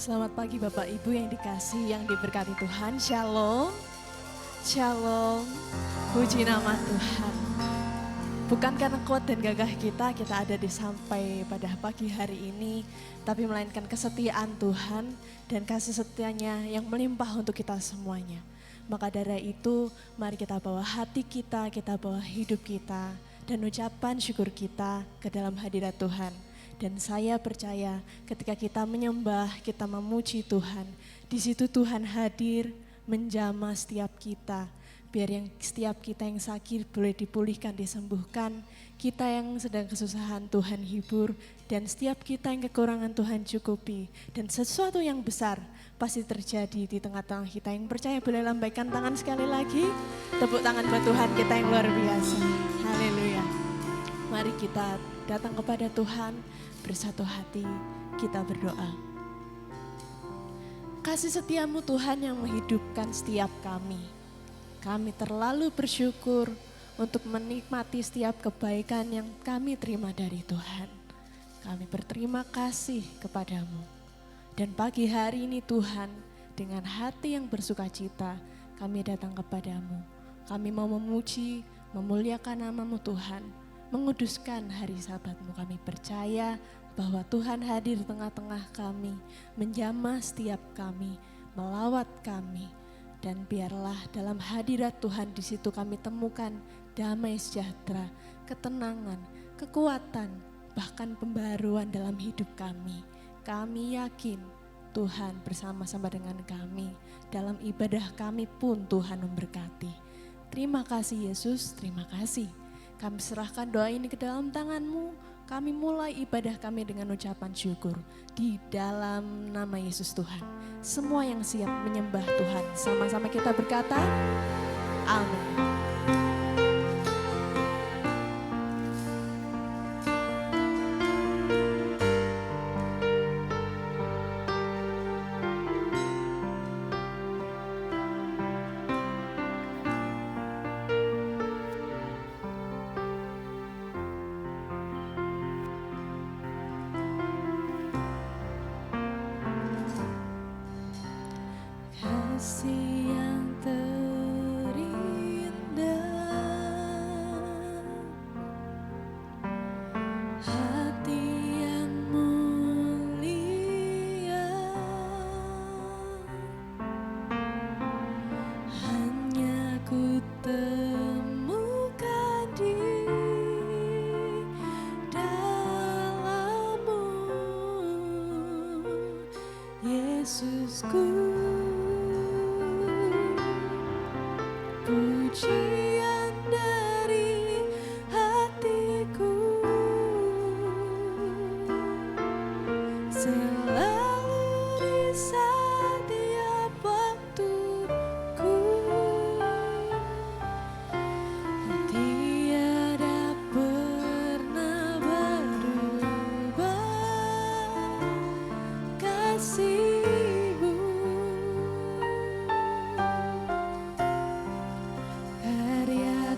Selamat pagi Bapak Ibu yang dikasihi, yang diberkati Tuhan. Shalom, shalom, puji nama Tuhan. Bukan karena kuat dan gagah kita ada sampai pada pagi hari ini, tapi melainkan kesetiaan Tuhan dan kasih setianya yang melimpah untuk kita semuanya. Maka dari itu, mari kita bawa hati kita bawa hidup kita, dan ucapan syukur kita ke dalam hadirat Tuhan. Dan saya percaya ketika kita menyembah, kita memuji Tuhan, di situ Tuhan hadir menjamah setiap kita. Biar setiap kita yang sakit boleh dipulihkan, disembuhkan. Kita yang sedang kesusahan Tuhan hibur, dan setiap kita yang kekurangan Tuhan cukupi. Dan sesuatu yang besar pasti terjadi di tengah-tengah kita. Yang percaya boleh lambaikan tangan sekali lagi. Tepuk tangan buat Tuhan kita yang luar biasa. Haleluya. Mari kita datang kepada Tuhan bersatu hati, kita berdoa. Kasih setiamu Tuhan yang menghidupkan setiap kami. Kami terlalu bersyukur untuk menikmati setiap kebaikan yang kami terima dari Tuhan. Kami berterima kasih kepadamu. Dan pagi hari ini Tuhan, dengan hati yang bersukacita, kami datang kepadamu. Kami mau memuji, memuliakan namamu Tuhan, menguduskan hari Sabat-Mu. Kami percaya bahwa Tuhan hadir di tengah-tengah kami, menjamah setiap kami, melawat kami. Dan biarlah dalam hadirat Tuhan di situ kami temukan damai sejahtera, ketenangan, kekuatan, bahkan pembaruan dalam hidup kami. Kami yakin Tuhan bersama-sama dengan kami. Dalam ibadah kami pun Tuhan memberkati. Terima kasih Yesus, terima kasih. Kami serahkan doa ini ke dalam tangan-Mu. Kami mulai ibadah kami dengan ucapan syukur di dalam nama Yesus Tuhan. Semua yang siap menyembah Tuhan, sama-sama kita berkata, amin. Kasih yang terindah, hati yang mulia, hanya ku temukan di dalam-Mu, Yesusku. Pujian dari hatiku selalu di setiap waktuku, tiada pernah berubah kasih-Mu. Karya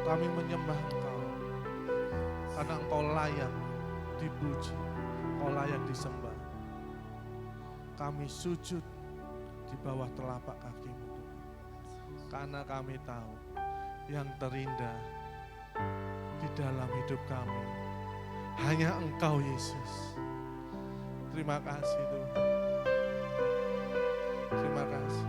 Kami menyembah Engkau karena Engkau layak dipuji, Engkau layak disembah. Kami sujud di bawah telapak kaki-Mu Tuhan. Karena kami tahu yang terindah di dalam hidup kami hanya Engkau Yesus. Terima kasih Tuhan. Terima kasih.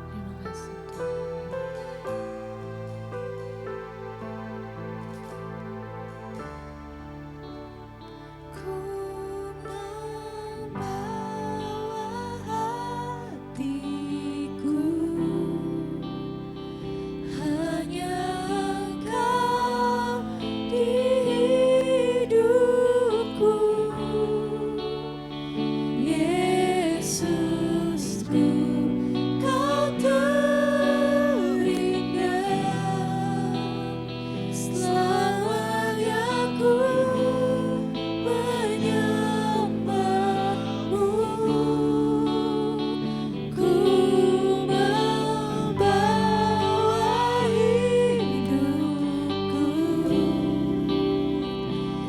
Terima kasih. Ku membawa hatiku hanya Engkau di hidupku, Yesusku, Kau terindah. Selamanya ku menyembahmu, ku membawa hidupku.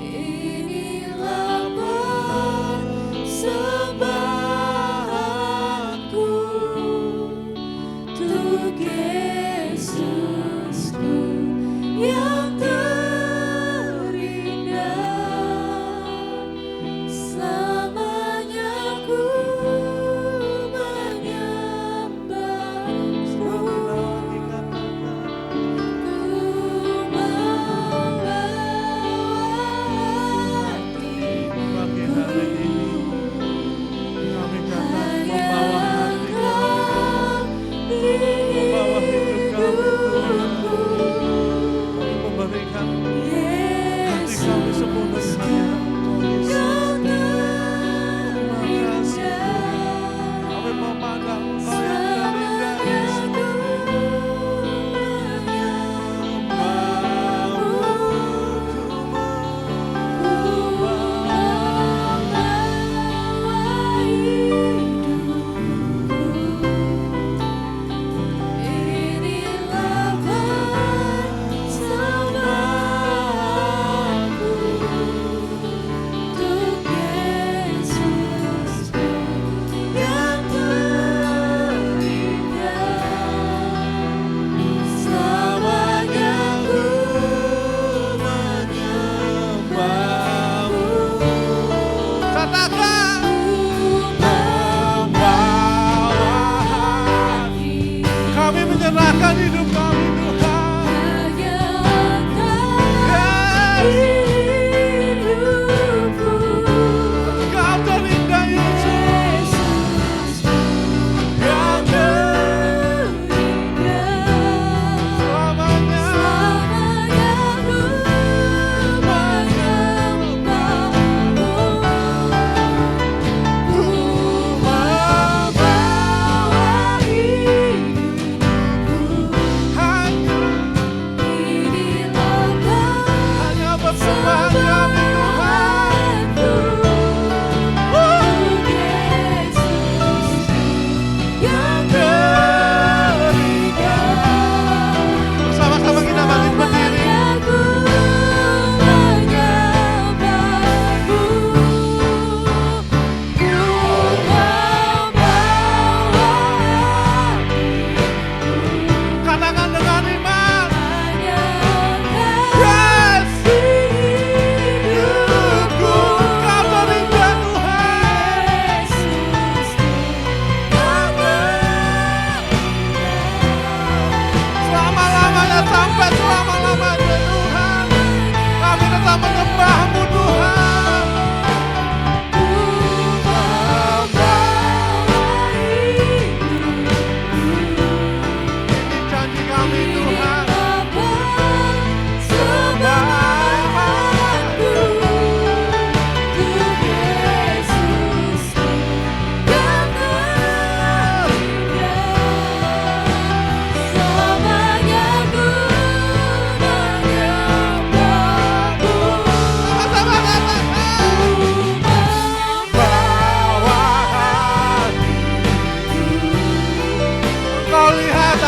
Inilah persembahanku untuk Yesusku yang terindah. Selamanya ku menyembahmu, ku membawa Pagi hari ini kami datang hanya membawa hati kami, membawa hidup kami Tuhan. Kami memberikan hati kami sepenuhnya hanya Engkau Yesus. Terima kasih. Kami memandang Engkau yang terindah Yesus. Katakan kami menyerahkan hidup kami Tuhan. Kau terindah Yesus, yang selamanya Ku membawa hidupku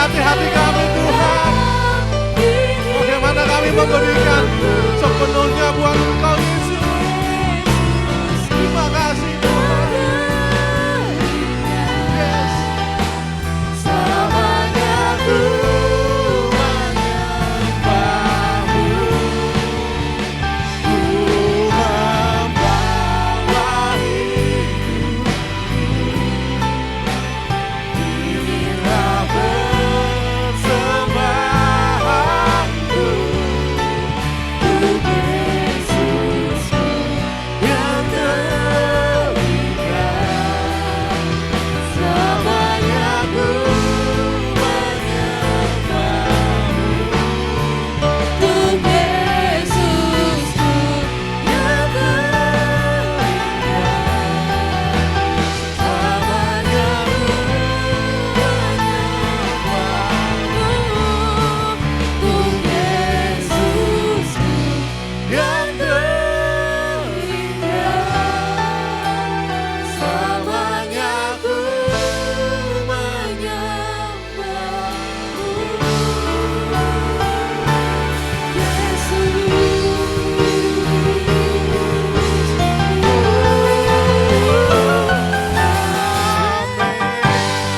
Berkati hati kami Tuhan. Bagaimana kami memberikan sepenuhnya buat Engkau Yesus. Terima kasih Tuhan. Yes. Selamanya ku menyembahmu, ku membawa hidup. Inilah persembahanku untuk Yesusku yang terindah. Selamanya ku menyembahmu, untuk Yesusku yang terindah. Selamanya ku untuk Yesusku yang terindah. Selamanya ku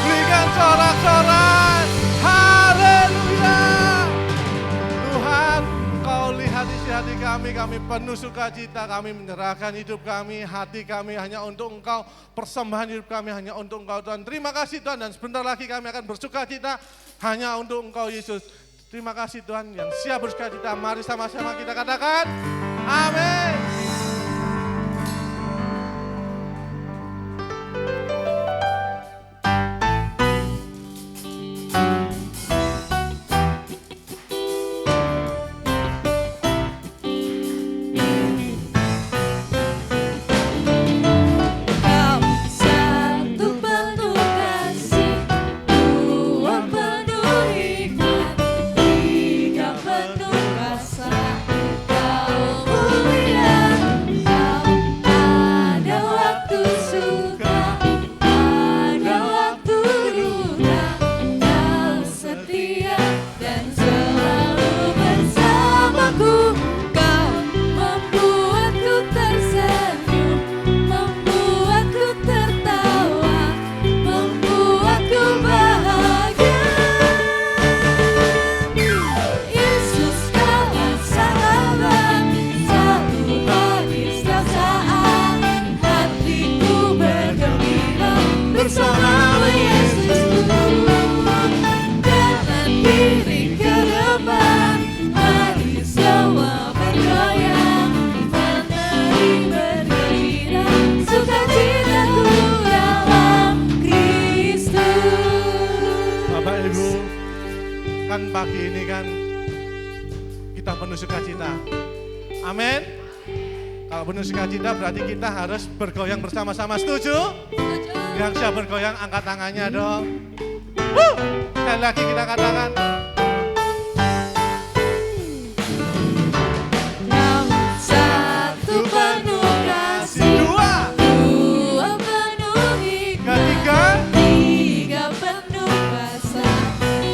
berikan sorak-sorai, haleluya. Tuhan, Engkau lihat isi hati kami penuh sukacita, kami menyerahkan hidup kami, hati kami hanya untuk Engkau, persembahan hidup kami hanya untuk Engkau Tuhan. Terima kasih Tuhan, dan sebentar lagi kami akan bersukacita hanya untuk Engkau Yesus. Terima kasih Tuhan yang siap bersukacita. Mari sama-sama kita katakan, amin. Kau satu penuh kasih, dua penuh hikmat, tiga penuh kuasa. Kau mulia, kau ada waktu suka, ada waktu duka. Kau setia dan selalu bersamaku. Kau membuatku tersenyum, membuatku tertawa, membuatku bahagia. Yesus kaulah sahabat, selalu hadir setiap saat. Hatiku bergembira bersama Yesusku. Kanan kiri ke depan, mari semua bergoyang, menari bergembira, sukacitaku dalam Kristus. Bapak Ibu, kan pagi ini kan kita penuh sukacita. Amin. Kalau penuh sukacita berarti kita harus bergoyang bersama-sama. Setuju? Yang siap bergoyang angkat tangannya dong. Sekali lagi kita katakan, Kau satu penuh kasih, dua, dua penuh hikmat, ketiga, tiga penuh kuasa.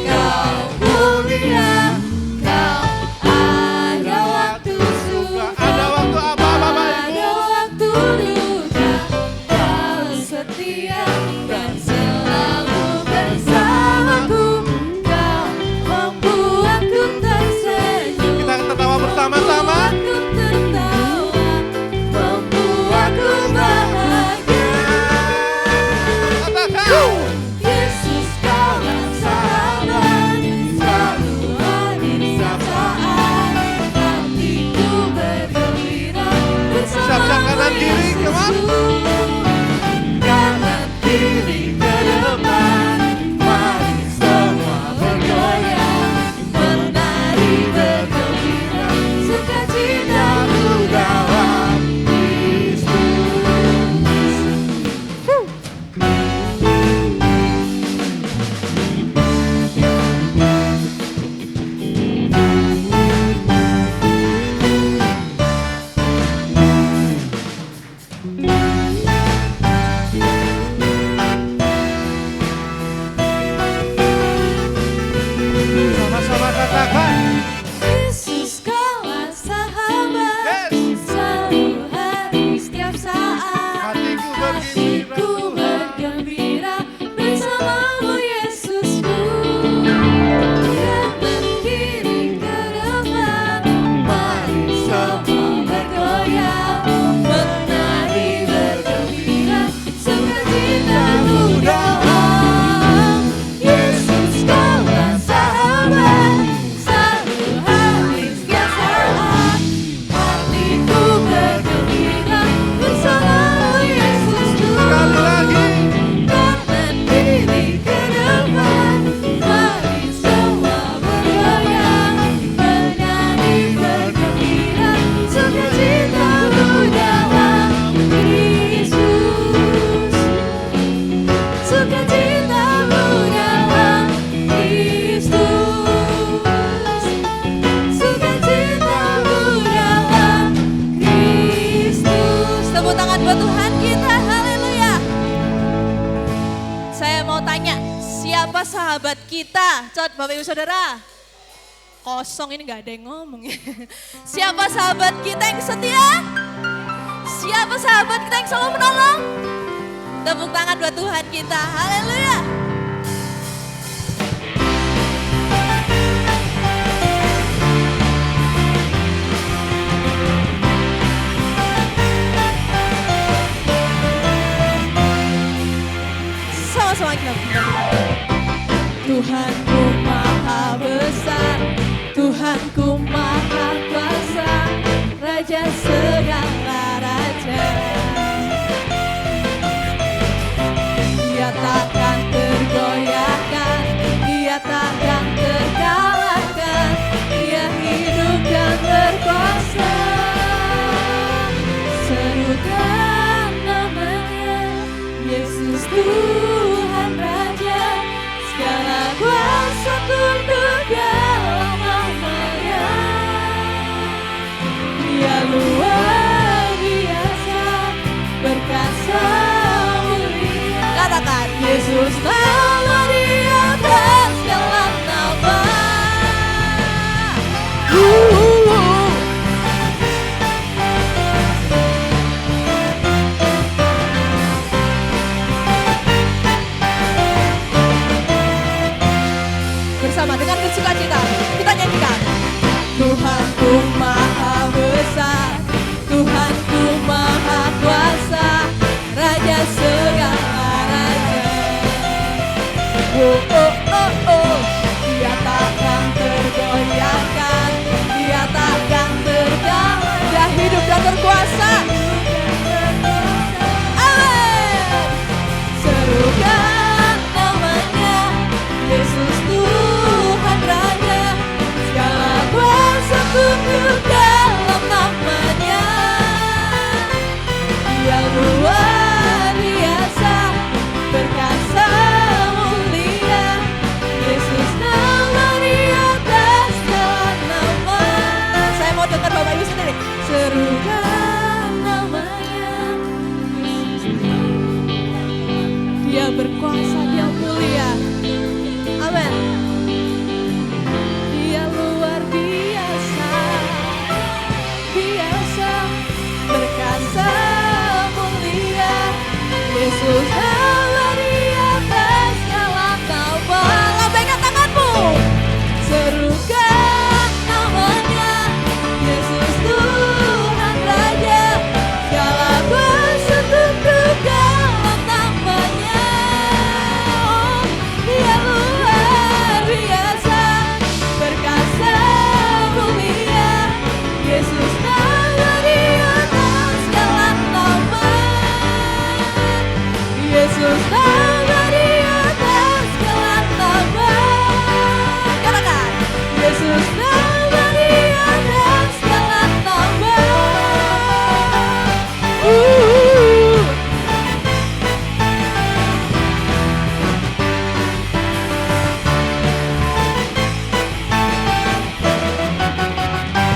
Kau mulia, kau ada waktu suka, ada waktu apa Bapak Ibu? ada waktu duka. Kau setia dan selalu bersamaku. Kau tanya, siapa sahabat kita? Coba Bapak Ibu Saudara. Kosong ini gak ada yang ngomong. Siapa sahabat kita yang setia? Siapa sahabat kita yang selalu menolong? Tepuk tangan buat Tuhan kita. Haleluya. Sama-sama kita berdoa. Tuhanku maha besar, Tuhanku maha kuasa, Raja segala raja. Dia takkan tergoyahkan, dia takkan terkalahkan, dia hidup dan berkuasa. Serukan namanya, Yesus Tuhan Raja, segala kuasa tunduk dalam namanya. Dia luar biasa, berkasa mulia. Katakan, Yesus nama di atas segala nama. Bersama dengan bersukacita kita nyanyikan. Tuhanku maha besar, Tuhanku maha kuasa, Raja segala raja. Oh oh oh oh, dia takkan tergoyahkan, dia takkan terkalahkan, dia hidup dan berkuasa. Amin. Serukan namanya, Yesus Tuhan Raja, segala kuasa tunduk dalam namanya. Dia luar biasa, berkasa mulia, Yesus nama di atas segala nama. Saya mau dengar Bapak Ibu sendiri. Serukan namanya, dia berkuasa, dia mulia. Amin. Dia luar biasa, biasa, berkasa mulia, Yesus nama di atas segala nama. Lambaikan tanganmu. Serukan namanya, Yesus Tuhan Raja, segala kuasa tunduk dalam namanya. Oh, dia luar biasa, berkasa mulia, Yesus nama di atas segala nama. Yesus nama di atas segala nama. Katakan, Yesus nama di atas segala nama.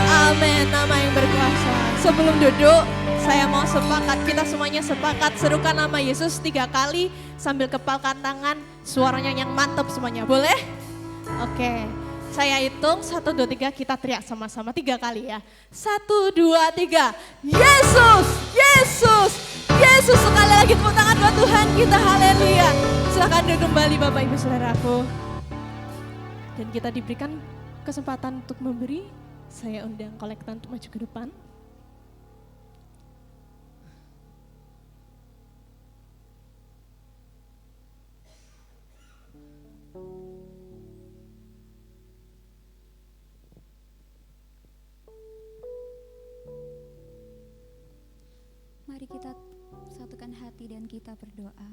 Amin, nama yang berkuasa. Sebelum duduk, saya mau sepakat, kita semuanya sepakat serukan nama Yesus 3 kali sambil kepalkan tangan, suaranya yang mantap semuanya. Boleh? Oke, saya hitung 1, 2, 3, kita teriak sama-sama 3 kali ya. 1, 2, 3, Yesus, Yesus, Yesus. Sekali lagi tepuk tangan buat Tuhan kita, haleluya. Silahkan duduk kembali Bapak Ibu Saudaraku. Dan kita diberikan kesempatan untuk memberi. Saya undang kolektan untuk maju ke depan. Mari kita satukan hati dan kita berdoa.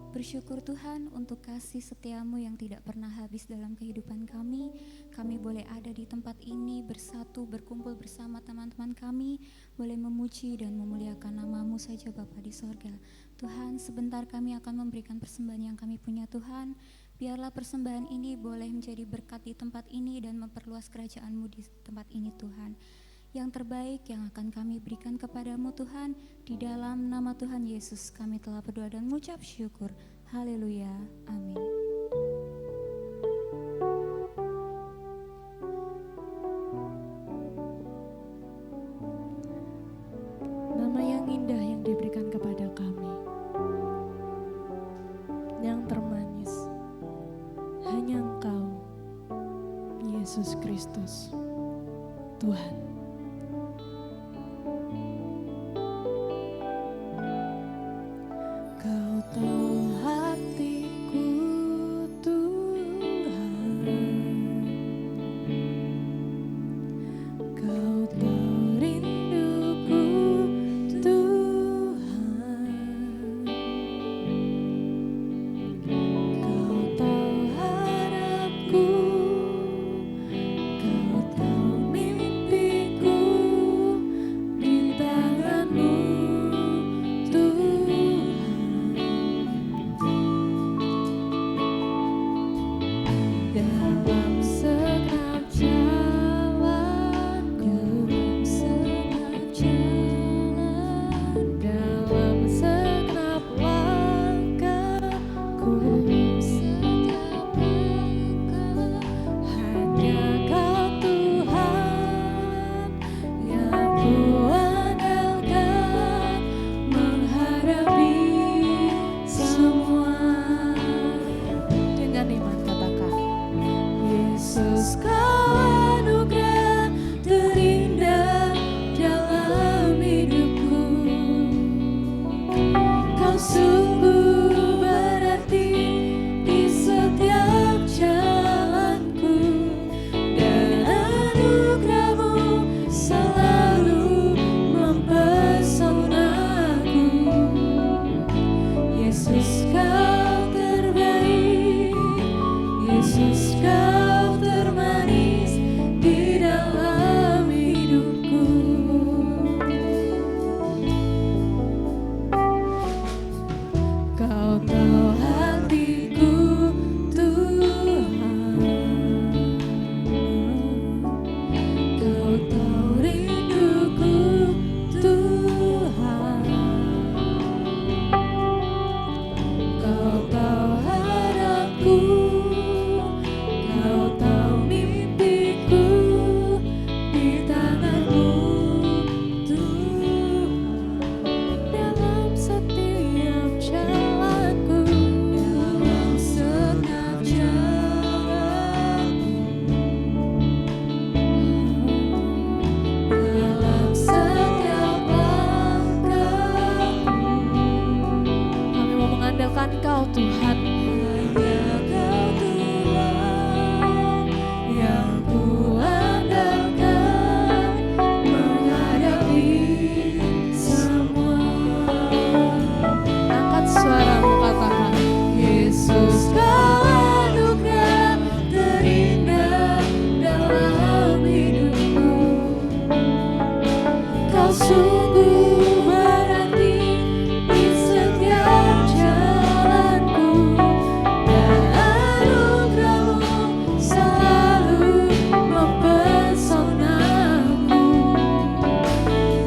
Bersyukur Tuhan untuk kasih setiamu yang tidak pernah habis dalam kehidupan kami. Kami boleh ada di tempat ini bersatu, berkumpul bersama teman-teman kami. Boleh memuji dan memuliakan namamu saja Bapa di sorga. Tuhan, sebentar kami akan memberikan persembahan yang kami punya Tuhan. Biarlah persembahan ini boleh menjadi berkat di tempat ini dan memperluas kerajaan-Mu di tempat ini Tuhan. Yang terbaik yang akan kami berikan kepadamu Tuhan, di dalam nama Tuhan Yesus kami telah berdoa dan mengucap syukur. Haleluya, amin. Nama yang indah yang diberikan kepada kami, yang termanis, hanya Engkau, Yesus Kristus, Tuhan. Kau tahu hatiku, Tuhan. Kau tahu rinduku, Tuhan. Kau tahu harapku, Kau tahu mimpiku di tangan-Mu, Tuhan. Dalam segenap jalanku, dalam segenap langkahku, hanya Kau Tuhan yang kuandalkan menghadapi semua. Dengan iman katakan, Yesus, Kau anugerah terindah dalam hidupku. Kau sungguh berarti di setiap jalanku, dan anugerah-Mu selalu mempesonaku. Yesus, Kau terbaik, Yesus, Kau termanis di dalam hidupku. Kau tahu hatiku, Tuhan. Kau tahu rinduku, Tuhan. Kau tahu harapku, Kau tahu mimpiku di tangan-Mu, Tuhan. Dalam setiap jalanku, dalam setiap jalanku, dalam setiap langkahku, kami mau mengandalkan Kau, Tuhan. Hanya Kau Tuhan yang kuandalkan menghadapi semua. Angkat suaramu, katakan, Yesus, Kau anugerah terindah dalam hidupku. Kau sungguh berarti di setiap jalanku, dan anugerah-Mu selalu mempesonaku.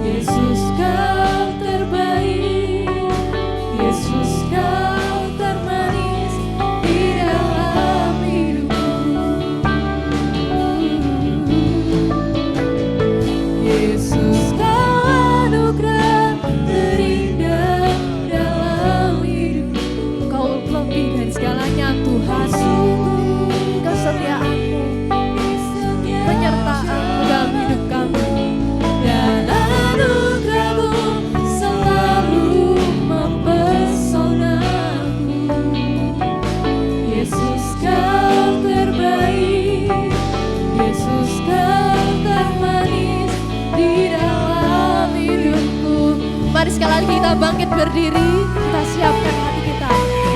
Yesus, Kau terbaik, Yesus, Kau termanis di dalam hidupku. Yesus, Kau anugerah terindah dalam hidupku. Kau lebih dari segalanya, Tuhan. Kesetiaan-Mu, penyertaan-Mu dalam hidup kami, dan anugerah-Mu selalu mempesonaku. Yesus, Kau terbaik, Yesus, Kau termanis di dalam hidupku. Mari sekali lagi kita bangkit berdiri, kita siapkan hati kita.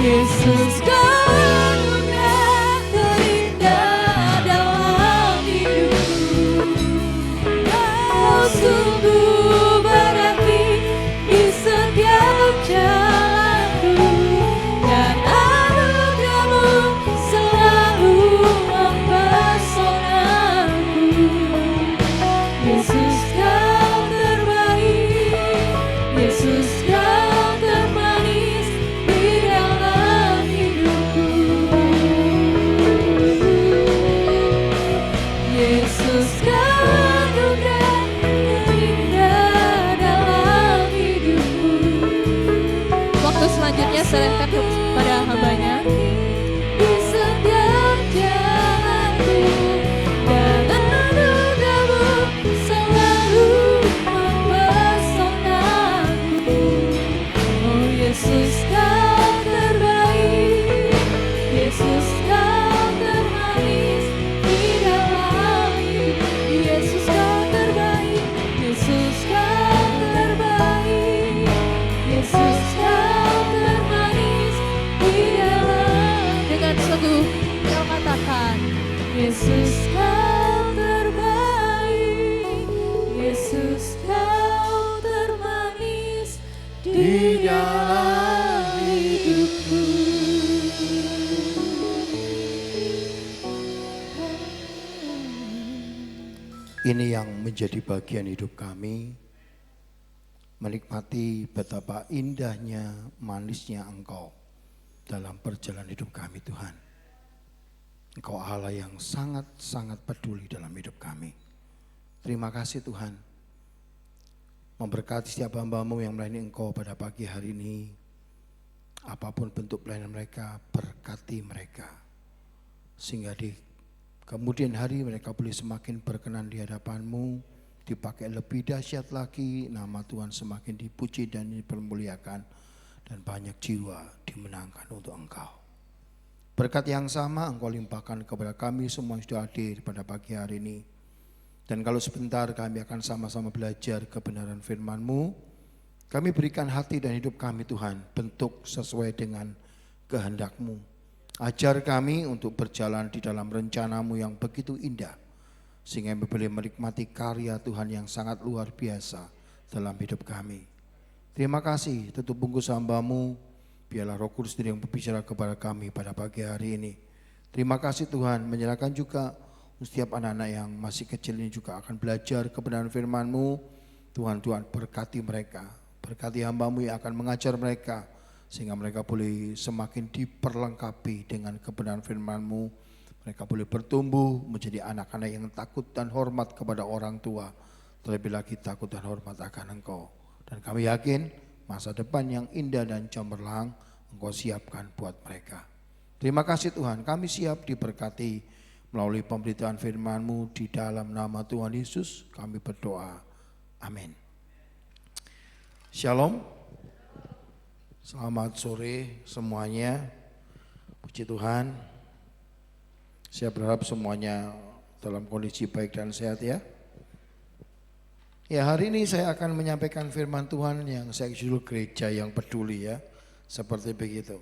Yesus, Kau anugerah terindah dalam hidupku. Kau sungguh berarti di setiap jalanku, dan anugerah-Mu selalu mempesonaku. Yesus, Kau terbaik, Yesus, Kau termanis Ini yang menjadi bagian hidup kami, menikmati betapa indahnya, manisnya Engkau dalam perjalanan hidup kami Tuhan. Engkau Allah yang sangat-sangat peduli dalam hidup kami. Terima kasih Tuhan, memberkati setiap hamba-Mu yang melayani Engkau pada pagi hari ini. Apapun bentuk pelayanan mereka, berkati mereka. Sehingga di kemudian hari mereka boleh semakin berkenan di hadapan-Mu, dipakai lebih dahsyat lagi, nama Tuhan semakin dipuji dan dipermuliakan, dan banyak jiwa dimenangkan untuk Engkau. Berkat yang sama Engkau limpahkan kepada kami semua yang sudah hadir pada pagi hari ini. Dan kalau sebentar kami akan sama-sama belajar kebenaran firman-Mu, kami berikan hati dan hidup kami Tuhan, bentuk sesuai dengan kehendak-Mu. Ajar kami untuk berjalan di dalam rencana-Mu yang begitu indah, sehingga kami boleh menikmati karya Tuhan yang sangat luar biasa dalam hidup kami. Terima kasih, tutup bungkus hamba-Mu, biarlah Roh Kudus sendiri yang berbicara kepada kami pada pagi hari ini. Terima kasih Tuhan, menyerahkan juga setiap anak-anak yang masih kecil ini juga akan belajar kebenaran firman-Mu. Tuhan berkati mereka, berkati hamba-Mu yang akan mengajar mereka, sehingga mereka boleh semakin diperlengkapi dengan kebenaran firman-Mu. Mereka boleh bertumbuh menjadi anak-anak yang takut dan hormat kepada orang tua, terlebih lagi takut dan hormat akan Engkau. Dan kami yakin masa depan yang indah dan cemerlang Engkau siapkan buat mereka. Terima kasih Tuhan, kami siap diberkati melalui pemberitaan firman-Mu di dalam nama Tuhan Yesus kami berdoa. Amin. Shalom. Selamat sore semuanya. Puji Tuhan. Saya berharap semuanya dalam kondisi baik dan sehat ya. Ya, hari ini saya akan menyampaikan firman Tuhan yang saya judul gereja yang peduli ya. Seperti begitu.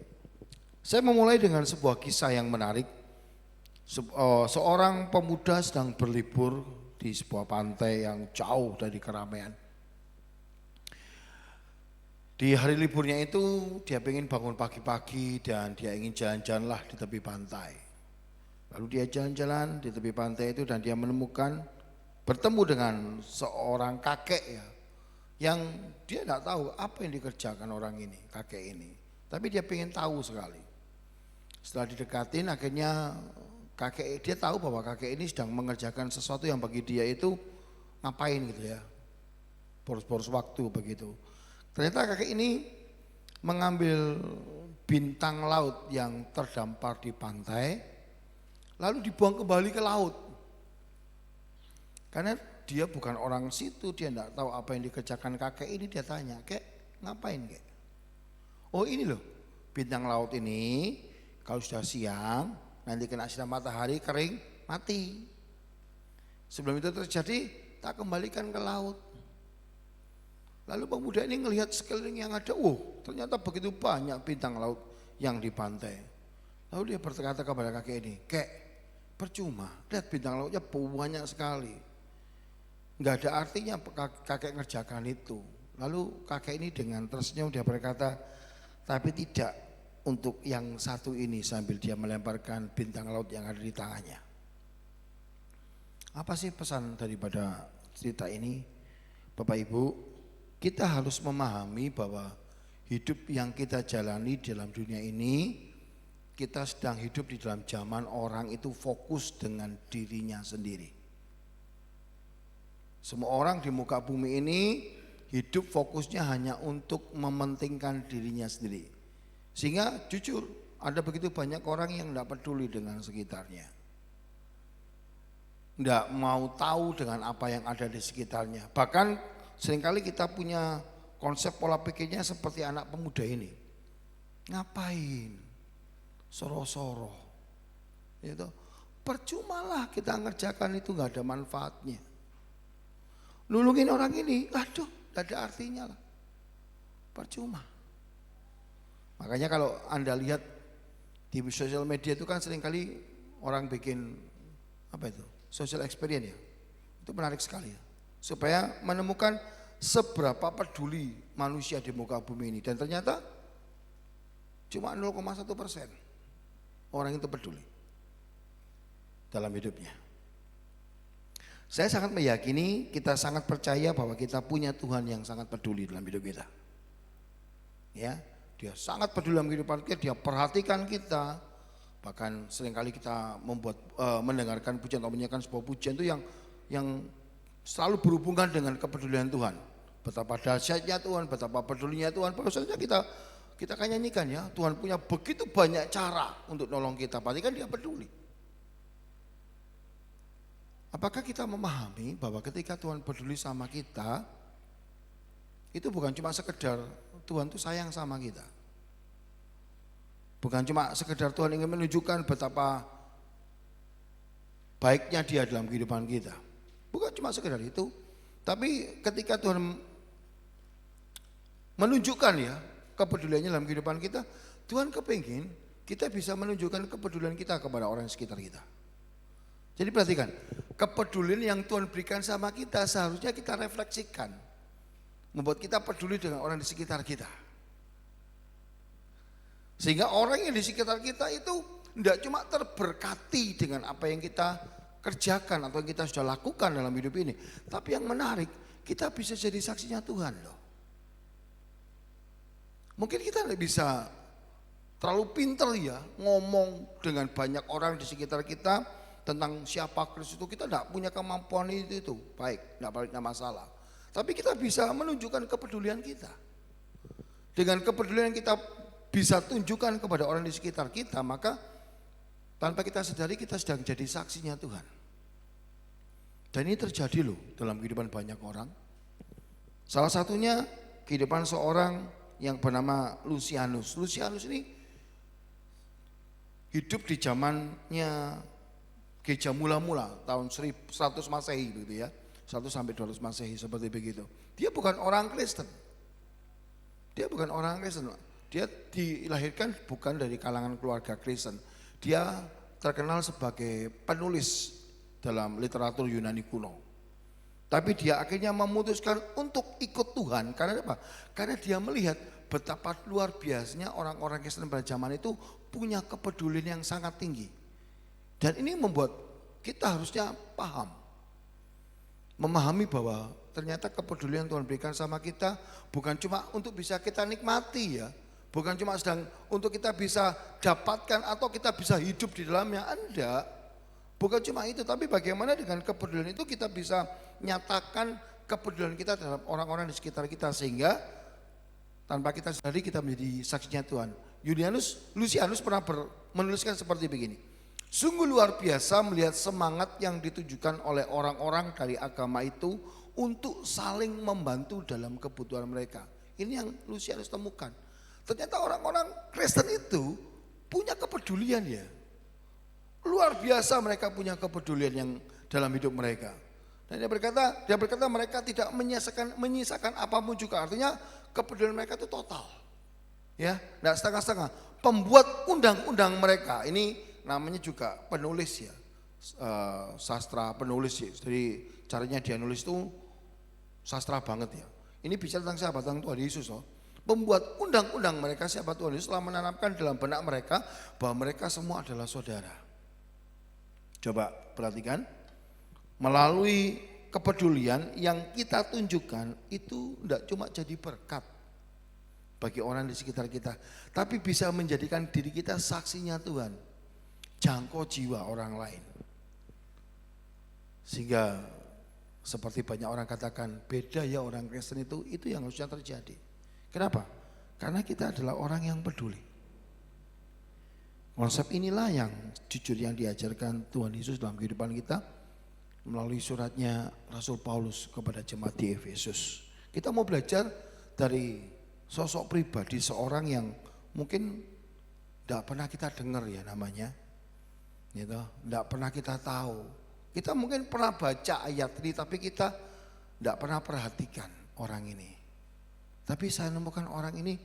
Saya memulai dengan sebuah kisah yang menarik. Seorang pemuda sedang berlibur di sebuah pantai yang jauh dari keramaian. Di hari liburnya itu dia ingin bangun pagi-pagi dan dia ingin jalan-jalan lah di tepi pantai. Lalu dia jalan-jalan di tepi pantai itu dan dia bertemu dengan seorang kakek ya, yang dia tidak tahu apa yang dikerjakan orang ini, kakek ini. Tapi dia ingin tahu sekali. Setelah didekatin akhirnya dia tahu bahwa kakek ini sedang mengerjakan sesuatu yang bagi dia itu ngapain gitu ya, boros-boros waktu begitu. Ternyata kakek ini mengambil bintang laut yang terdampar di pantai, lalu dibuang kembali ke laut. Karena dia bukan orang situ, dia tidak tahu apa yang dikerjakan kakek ini. Dia tanya, "Kek, ngapain kek?" "Oh ini loh, bintang laut ini kalau sudah siang nanti kena sinar matahari kering mati. Sebelum itu terjadi tak kembalikan ke laut." Lalu pemuda ini ngelihat sekeliling yang ada, ternyata begitu banyak bintang laut yang di pantai. Lalu dia berkata kepada kakek ini, "Kek, percuma, lihat bintang lautnya banyak sekali. Nggak ada artinya kakek ngerjakan itu." Lalu kakek ini dengan tersenyum dia berkata, "Tapi tidak untuk yang satu ini," sambil dia melemparkan bintang laut yang ada di tangannya. Apa sih pesan daripada cerita ini? Bapak Ibu, kita harus memahami bahwa hidup yang kita jalani dalam dunia ini, kita sedang hidup di dalam zaman orang itu fokus dengan dirinya sendiri. Semua orang di muka bumi ini hidup fokusnya hanya untuk mementingkan dirinya sendiri. Sehingga jujur ada begitu banyak orang yang tidak peduli dengan sekitarnya. Tidak mau tahu dengan apa yang ada di sekitarnya. Bahkan seringkali kita punya konsep pola pikirnya seperti anak pemuda ini. Ngapain? Soro-soro. Gitu. Percumalah kita ngerjakan itu, nggak ada manfaatnya. Nulungin orang ini, aduh, gak ada artinya lah. Percuma. Makanya kalau Anda lihat di sosial media itu kan seringkali orang bikin social experience ya. Itu menarik sekali ya. Supaya menemukan seberapa peduli manusia di muka bumi ini. Dan ternyata cuma 0,1% orang itu peduli dalam hidupnya. Saya sangat meyakini, kita sangat percaya bahwa kita punya Tuhan yang sangat peduli dalam hidup kita. Ya, dia sangat peduli dalam kehidupan kita, dia perhatikan kita. Bahkan seringkali kita mendengarkan pujian atau menyanyikan sebuah pujian itu yang selalu berhubungan dengan kepedulian Tuhan. Betapa dahsyatnya Tuhan, betapa pedulinya Tuhan. Baru saja kita akan nyanyikan ya, Tuhan punya begitu banyak cara untuk nolong kita, berarti kan dia peduli. Apakah kita memahami bahwa ketika Tuhan peduli sama kita, itu bukan cuma sekedar Tuhan tuh sayang sama kita. Bukan cuma sekedar Tuhan ingin menunjukkan betapa baiknya dia dalam kehidupan kita. Bukan cuma sekedar itu. Tapi ketika Tuhan menunjukkan ya kepeduliannya dalam kehidupan kita, Tuhan kepingin kita bisa menunjukkan kepedulian kita kepada orang sekitar kita. Jadi perhatikan, kepedulian yang Tuhan berikan sama kita seharusnya kita refleksikan. Membuat kita peduli dengan orang di sekitar kita. Sehingga orang yang di sekitar kita itu tidak cuma terberkati dengan apa yang kita kerjakan atau yang kita sudah lakukan dalam hidup ini. Tapi yang menarik, kita bisa jadi saksinya Tuhan loh. Mungkin kita tidak bisa terlalu pinter ya ngomong dengan banyak orang di sekitar kita tentang siapa Kristus itu. Kita tidak punya kemampuan itu. Baik, tidak masalah. Tapi kita bisa menunjukkan kepedulian kita. Dengan kepedulian yang kita bisa tunjukkan kepada orang di sekitar kita, maka tanpa kita sadari kita sedang jadi saksinya Tuhan. Dan ini terjadi loh dalam kehidupan banyak orang. Salah satunya kehidupan seorang yang bernama Lucianus. Lucianus ini hidup di zamannya gereja mula-mula tahun 100 Masehi begitu ya. 1 sampai 200 Masehi seperti begitu. Dia bukan orang Kristen. Dia bukan orang Kristen. Dia dilahirkan bukan dari kalangan keluarga Kristen. Dia terkenal sebagai penulis dalam literatur Yunani kuno. Tapi dia akhirnya memutuskan untuk ikut Tuhan. Karena apa? Karena dia melihat betapa luar biasanya orang-orang Kristen pada zaman itu punya kepedulian yang sangat tinggi. Dan ini membuat kita harusnya paham. Memahami bahwa ternyata kepedulian Tuhan berikan sama kita bukan cuma untuk bisa kita nikmati ya. Bukan cuma sedang untuk kita bisa dapatkan atau kita bisa hidup di dalamnya. Enggak. Bukan cuma itu, tapi bagaimana dengan kepedulian itu kita bisa nyatakan kepedulian kita terhadap orang-orang di sekitar kita. Sehingga tanpa kita sadari kita menjadi saksinya Tuhan. Lucianus pernah menuliskan seperti begini. Sungguh luar biasa melihat semangat yang ditujukan oleh orang-orang dari agama itu untuk saling membantu dalam kebutuhan mereka. Ini yang Lucianus temukan. Ternyata orang-orang Kristen itu punya kepedulian ya. Luar biasa mereka punya kepedulian yang dalam hidup mereka. Dan dia berkata mereka tidak menyisakan apapun juga. Artinya kepedulian mereka itu total. Ya, enggak setengah-setengah. Pembuat undang-undang mereka ini namanya juga penulis ya, sastra penulis ya. Jadi caranya dia nulis itu sastra banget ya. Ini bicara tentang siapa? Tentang Tuhan Yesus loh. Pembuat undang-undang mereka siapa Tuhan Yesus telah menanamkan dalam benak mereka bahwa mereka semua adalah saudara. Coba perhatikan, melalui kepedulian yang kita tunjukkan itu tidak cuma jadi berkat bagi orang di sekitar kita, tapi bisa menjadikan diri kita saksinya Tuhan. Jangkau jiwa orang lain. Sehingga seperti banyak orang katakan beda ya orang Kristen itu yang harusnya terjadi. Kenapa? Karena kita adalah orang yang peduli. Konsep inilah yang jujur yang diajarkan Tuhan Yesus dalam kehidupan kita melalui suratnya Rasul Paulus kepada jemaat di Efesus. Kita mau belajar dari sosok pribadi seorang yang mungkin tidak pernah kita dengar ya namanya. Gitu, tidak pernah kita tahu. Kita mungkin pernah baca ayat ini tapi kita tidak pernah perhatikan orang ini. Tapi saya menemukan orang ini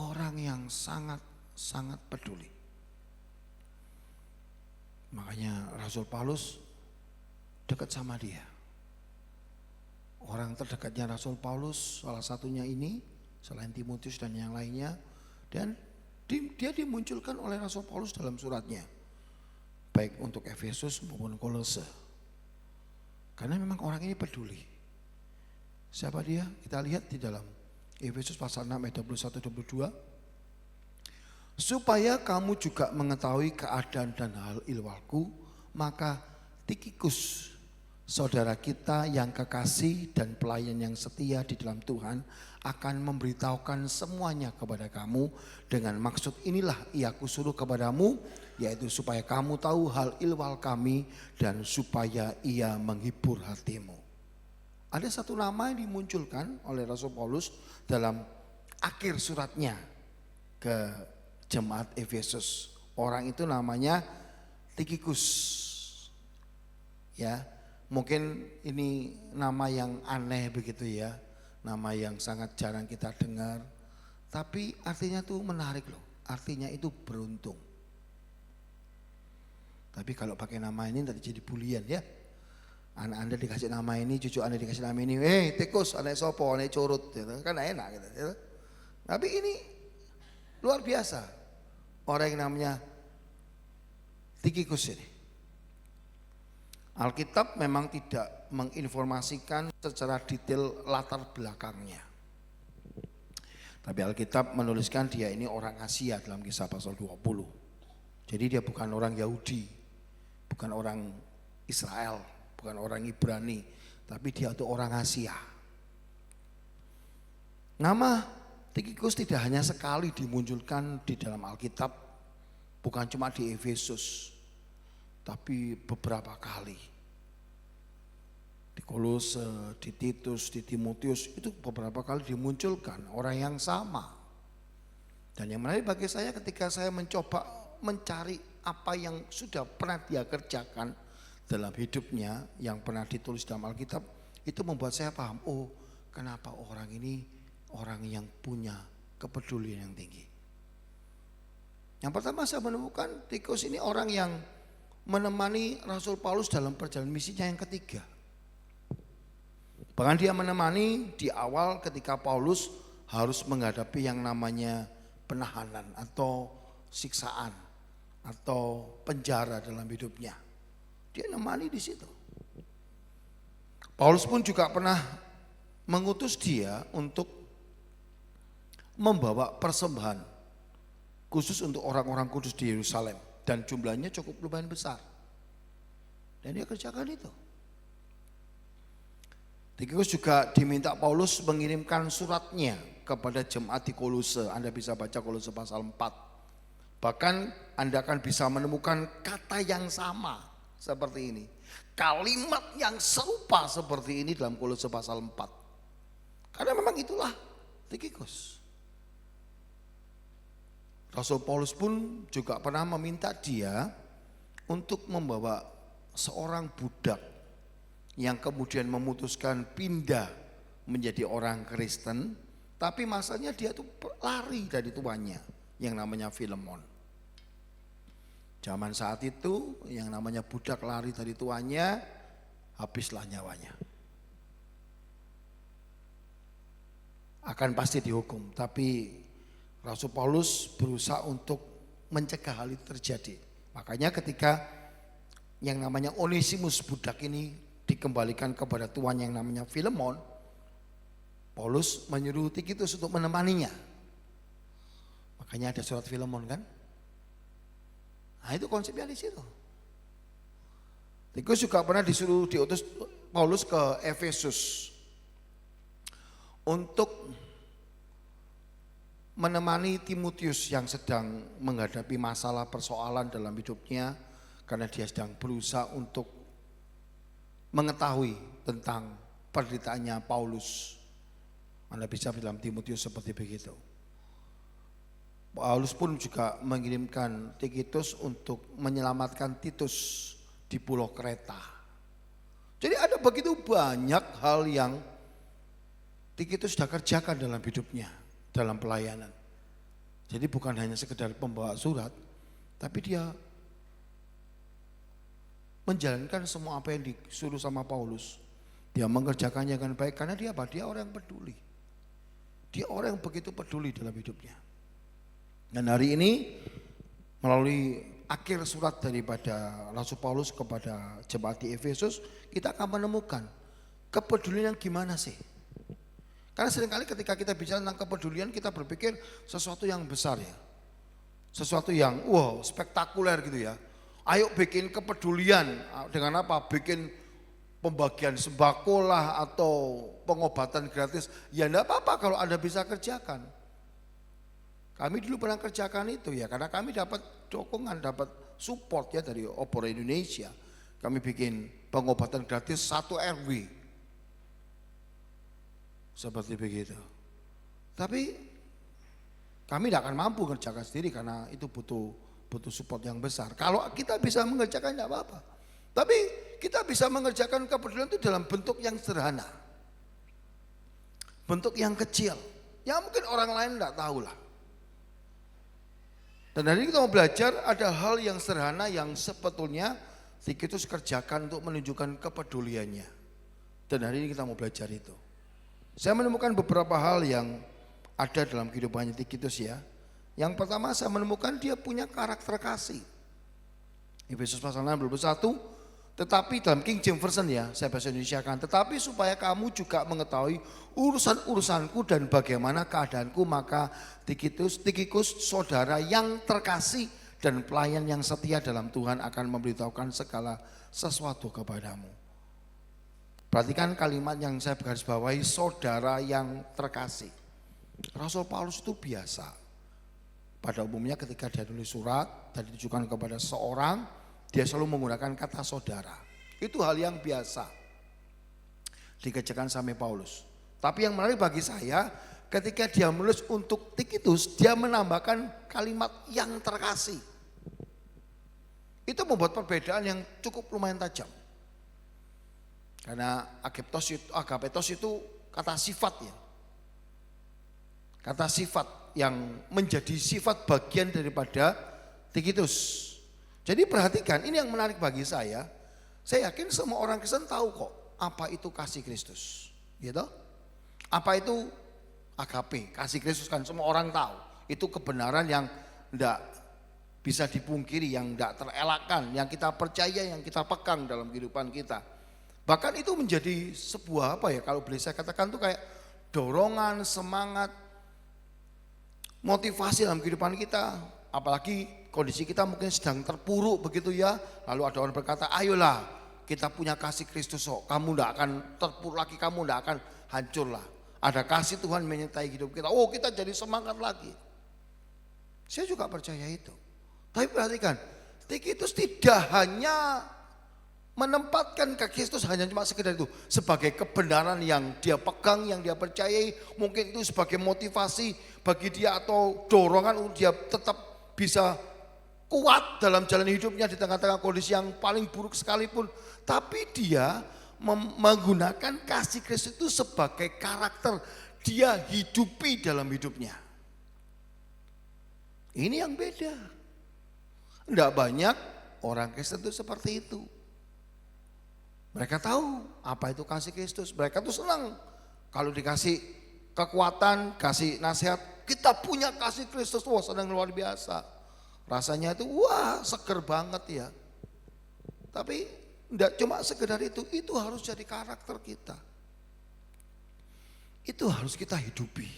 orang yang sangat peduli. Makanya Rasul Paulus dekat sama dia. Orang terdekatnya Rasul Paulus salah satunya ini selain Timotius dan yang lainnya, dan dia dimunculkan oleh Rasul Paulus dalam suratnya. Baik untuk Efesus maupun Kolose. Karena memang orang ini peduli. Siapa dia? Kita lihat di dalam Efesus pasal 6 ayat 21-22. Supaya kamu juga mengetahui keadaan dan hal ihwalku, maka Tikhikus, saudara kita yang kekasih dan pelayan yang setia di dalam Tuhan, akan memberitahukan semuanya kepada kamu. Dengan maksud inilah ia kusuruh kepadamu, yaitu supaya kamu tahu hal ihwal kami dan supaya ia menghibur hatimu. Ada satu nama yang dimunculkan oleh Rasul Paulus dalam akhir suratnya ke jemaat Efesus. Orang itu namanya Tikhikus. Ya, mungkin ini nama yang aneh begitu ya. Nama yang sangat jarang kita dengar. Tapi artinya tuh menarik loh. Artinya itu beruntung. Tapi kalau pakai nama ini nanti jadi bulian ya. Anak Anda dikasih nama ini, cucu Anda dikasih nama ini. Tikus, anak sopo, anak curut. Gitu. Kan enak gitu. Gitu. Tapi ini luar biasa. Orang yang namanya Tikhikus ini. Alkitab memang tidak menginformasikan secara detail latar belakangnya. Tapi Alkitab menuliskan dia ini orang Asia dalam Kisah pasal 20. Jadi dia bukan orang Yahudi, bukan orang Israel, bukan orang Ibrani, tapi dia itu orang Asia. Nama Tikhikus tidak hanya sekali dimunculkan di dalam Alkitab, bukan cuma di Efesus, tapi beberapa kali. Di Kolose, di Titus, di Timotius itu beberapa kali dimunculkan orang yang sama. Dan yang menarik bagi saya ketika saya mencoba mencari apa yang sudah pernah dia kerjakan dalam hidupnya yang pernah ditulis dalam Alkitab, itu membuat saya paham, oh kenapa orang ini orang yang punya kepedulian yang tinggi. Yang pertama saya menemukan Tikhikus ini orang yang menemani Rasul Paulus dalam perjalanan misinya yang ketiga. Bahkan dia menemani di awal ketika Paulus harus menghadapi yang namanya penahanan atau siksaan atau penjara dalam hidupnya. Dia menemani di situ. Paulus pun juga pernah mengutus dia untuk membawa persembahan khusus untuk orang-orang kudus di Yerusalem dan jumlahnya cukup lumayan besar. Dan dia kerjakan itu. Tikhikus juga diminta Paulus mengirimkan suratnya kepada jemaat di Kolose. Anda bisa baca Kolose pasal 4. Bahkan Anda akan bisa menemukan kata yang sama seperti ini. Kalimat yang serupa seperti ini dalam Kolose pasal 4. Karena memang itulah Tikhikus. Rasul Paulus pun juga pernah meminta dia untuk membawa seorang budak yang kemudian memutuskan pindah menjadi orang Kristen, tapi masanya dia tuh lari dari tuannya yang namanya Filemon. Zaman saat itu yang namanya budak lari dari tuannya, habislah nyawanya. Akan pasti dihukum, tapi Rasul Paulus berusaha untuk mencegah hal itu terjadi. Makanya ketika yang namanya Onesimus budak ini dikembalikan kepada tuan yang namanya Filemon, Paulus menyuruh Tikhikus untuk menemaninya. Makanya ada surat Filemon kan? Nah itu konsepnya di situ. Tikhikus juga pernah diutus Paulus ke Efesus untuk menemani Timotius yang sedang menghadapi masalah persoalan dalam hidupnya karena dia sedang berusaha untuk mengetahui tentang penderitaannya Paulus. Anda bisa dalam Timotius seperti begitu. Paulus pun juga mengirimkan Tikhikus untuk menyelamatkan Titus di pulau Kreta. Jadi ada begitu banyak hal yang Tikhikus sudah kerjakan dalam hidupnya, dalam pelayanan. Jadi bukan hanya sekedar pembawa surat, tapi dia menjalankan semua apa yang disuruh sama Paulus. Dia mengerjakannya dengan baik karena dia apa? Dia orang yang peduli. Dia orang yang begitu peduli dalam hidupnya. Dan hari ini melalui akhir surat daripada Rasul Paulus kepada jemaat di Efesus, kita akan menemukan kepedulian yang gimana sih? Karena seringkali ketika kita bicara tentang kepedulian, kita berpikir sesuatu yang besar ya. Sesuatu yang wow, spektakuler gitu ya. Ayo bikin kepedulian, dengan apa? Bikin pembagian sembako lah atau pengobatan gratis. Ya enggak apa-apa kalau Anda bisa kerjakan. Kami dulu pernah kerjakan itu ya, karena kami dapat dukungan, dapat support ya dari Obor Indonesia. Kami bikin pengobatan gratis 1 RW. Seperti begitu. Tapi kami tidak akan mampu mengerjakan sendiri karena itu butuh support yang besar. Kalau kita bisa mengerjakan tidak apa-apa. Tapi kita bisa mengerjakan kepedulian itu dalam bentuk yang sederhana. Bentuk yang kecil. Ya mungkin orang lain tidak tahu lah. Dan hari ini kita mau belajar ada hal yang sederhana yang sebetulnya Tikikus kerjakan untuk menunjukkan kepeduliannya. Dan hari ini kita mau belajar itu. Saya menemukan beberapa hal yang ada dalam kehidupannya Tikikus ya. Yang pertama saya menemukan dia punya karakter kasih. Efesus pasal 6 21. Tetapi dalam King James Version ya, saya bahasa Indonesia kan. Tetapi supaya kamu juga mengetahui urusan-urusanku dan bagaimana keadaanku, maka Tikikus saudara yang terkasih dan pelayan yang setia dalam Tuhan akan memberitahukan segala sesuatu kepadamu. Perhatikan kalimat yang saya garis bawahi, saudara yang terkasih. Rasul Paulus itu biasa. Pada umumnya ketika dia nulis surat dan ditujukan kepada seorang, dia selalu menggunakan kata saudara. Itu hal yang biasa dikerjakan sama Paulus. Tapi yang menarik bagi saya, ketika dia menulis untuk Tikikus, dia menambahkan kalimat yang terkasih. Itu membuat perbedaan yang cukup lumayan tajam. Karena agapetos itu kata sifat ya. Kata sifat yang menjadi sifat bagian daripada Tikikus. Jadi perhatikan, ini yang menarik bagi saya. Saya yakin semua orang Kristen tahu kok apa itu kasih Kristus. Gitu? Apa itu agape, kasih Kristus kan semua orang tahu. Itu kebenaran yang tidak bisa dipungkiri, yang tidak terelakkan, yang kita percaya, yang kita pegang dalam kehidupan kita. Bahkan itu menjadi sebuah apa ya, kalau boleh saya katakan itu kayak dorongan, semangat, motivasi dalam kehidupan kita. Apalagi kondisi kita mungkin sedang terpuruk begitu ya. Lalu ada orang berkata, ayolah kita punya kasih Kristus kok. Kamu tidak akan terpuruk lagi, kamu tidak akan hancur lah. Ada kasih Tuhan menyertai hidup kita. Oh kita jadi semangat lagi. Saya juga percaya itu. Tapi perhatikan, Tikikus tidak hanya menempatkan Kristus hanya cuma sekedar itu. Sebagai kebenaran yang dia pegang, yang dia percayai. Mungkin itu sebagai motivasi bagi dia atau dorongan untuk dia tetap bisa kuat dalam jalan hidupnya di tengah-tengah kondisi yang paling buruk sekalipun. Tapi dia menggunakan kasih Kristus itu sebagai karakter. Dia hidupi dalam hidupnya. Ini yang beda. Tidak banyak orang Kristen itu seperti itu. Mereka tahu apa itu kasih Kristus. Mereka tuh senang kalau dikasih kekuatan, kasih nasihat. Kita punya kasih Kristus, wah senang luar biasa. Rasanya itu wah seger banget ya. Tapi tidak cuma sekedar itu harus jadi karakter kita. Itu harus kita hidupi.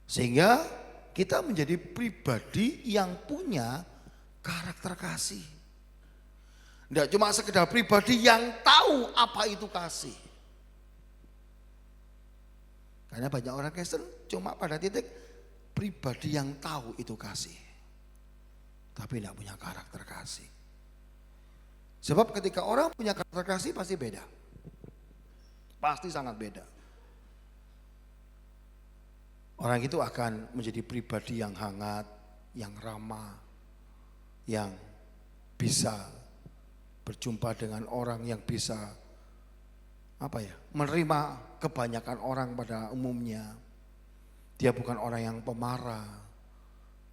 Sehingga kita menjadi pribadi yang punya karakter kasih. Tidak cuma sekedar pribadi yang tahu apa itu kasih. Karena banyak orang Kristen cuma pada titik pribadi yang tahu itu kasih. Tapi tidak punya karakter kasih. Sebab ketika orang punya karakter kasih pasti beda. Pasti sangat beda. Orang itu akan menjadi pribadi yang hangat, yang ramah, yang bisa berjumpa dengan orang, yang bisa menerima kebanyakan orang pada umumnya. Dia bukan orang yang pemarah,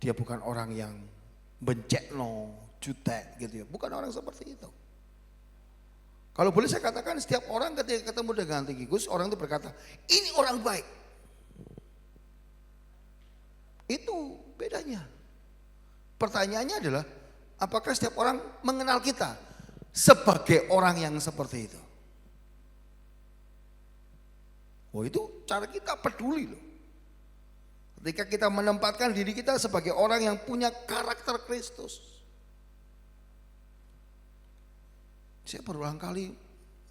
dia bukan orang yang bencekno, jutek gitu ya. Bukan orang seperti itu. Kalau boleh saya katakan setiap orang ketika ketemu dengan Tikikus, orang itu berkata, ini orang baik. Itu bedanya. pertanyaannya adalah, apakah setiap orang mengenal kita sebagai orang yang seperti itu? Oh, itu cara kita peduli loh. Ketika kita menempatkan diri kita sebagai orang yang punya karakter Kristus. Saya berulang kali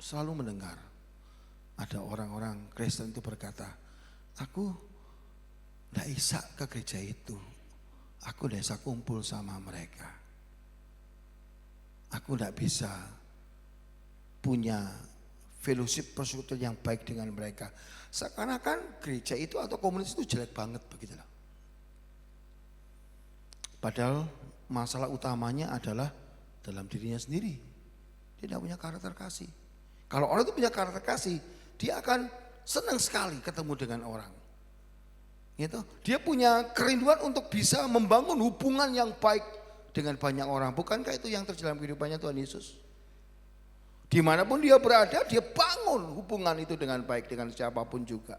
selalu mendengar ada orang-orang Kristen itu berkata, aku tidak bisa ke gereja itu, aku tidak bisa kumpul sama mereka, aku tidak bisa punya fellowship persekutuan yang baik dengan mereka. Seakan-akan gereja itu atau komunitas itu jelek banget begitulah. Padahal masalah utamanya adalah dalam dirinya sendiri. Dia tidak punya karakter kasih. Kalau orang itu punya karakter kasih, dia akan senang sekali ketemu dengan orang. Gitu. Dia punya kerinduan untuk bisa membangun hubungan yang baik dengan banyak orang. Bukankah itu yang terjadi dalam kehidupannya Tuhan Yesus? Dimanapun dia berada, dia bangun hubungan itu dengan baik dengan siapapun juga.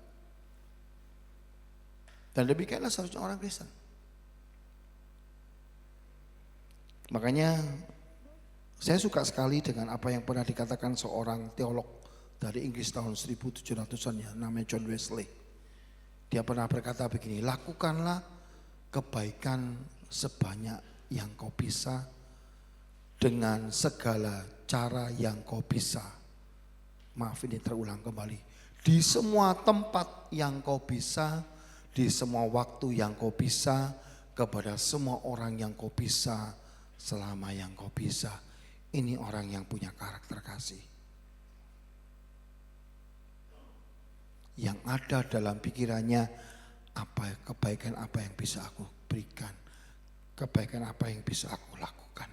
Dan demikianlah seharusnya orang Kristen. Makanya saya suka sekali dengan apa yang pernah dikatakan seorang teolog dari Inggris tahun 1700-an ya, namanya John Wesley. Dia pernah berkata begini, lakukanlah kebaikan sebanyak yang kau bisa dengan segala cara yang kau bisa. Maaf, ini terulang kembali. Di semua tempat yang kau bisa, di semua waktu yang kau bisa, kepada semua orang yang kau bisa, selama yang kau bisa. Ini orang yang punya karakter kasih. Yang ada dalam pikirannya, apa kebaikan apa yang bisa aku berikan, kebaikan apa yang bisa aku lakukan.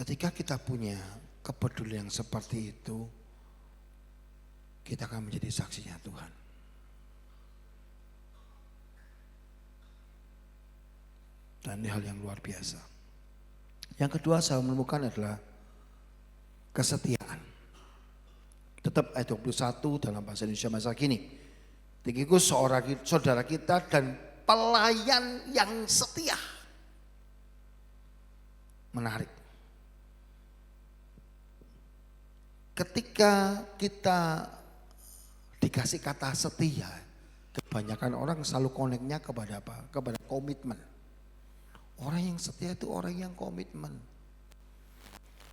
Ketika kita punya kepedulian yang seperti itu, kita akan menjadi saksinya Tuhan. Dan ini hal yang luar biasa. Yang kedua saya menemukan adalah kesetiaan. Tetap ayat 21 dalam bahasa Indonesia masa kini. Tikikus saudara kita dan pelayan yang setia. Menarik. Ketika kita dikasih kata setia, kebanyakan orang selalu koneknya kepada apa? Kepada komitmen. Orang yang setia itu orang yang komitmen.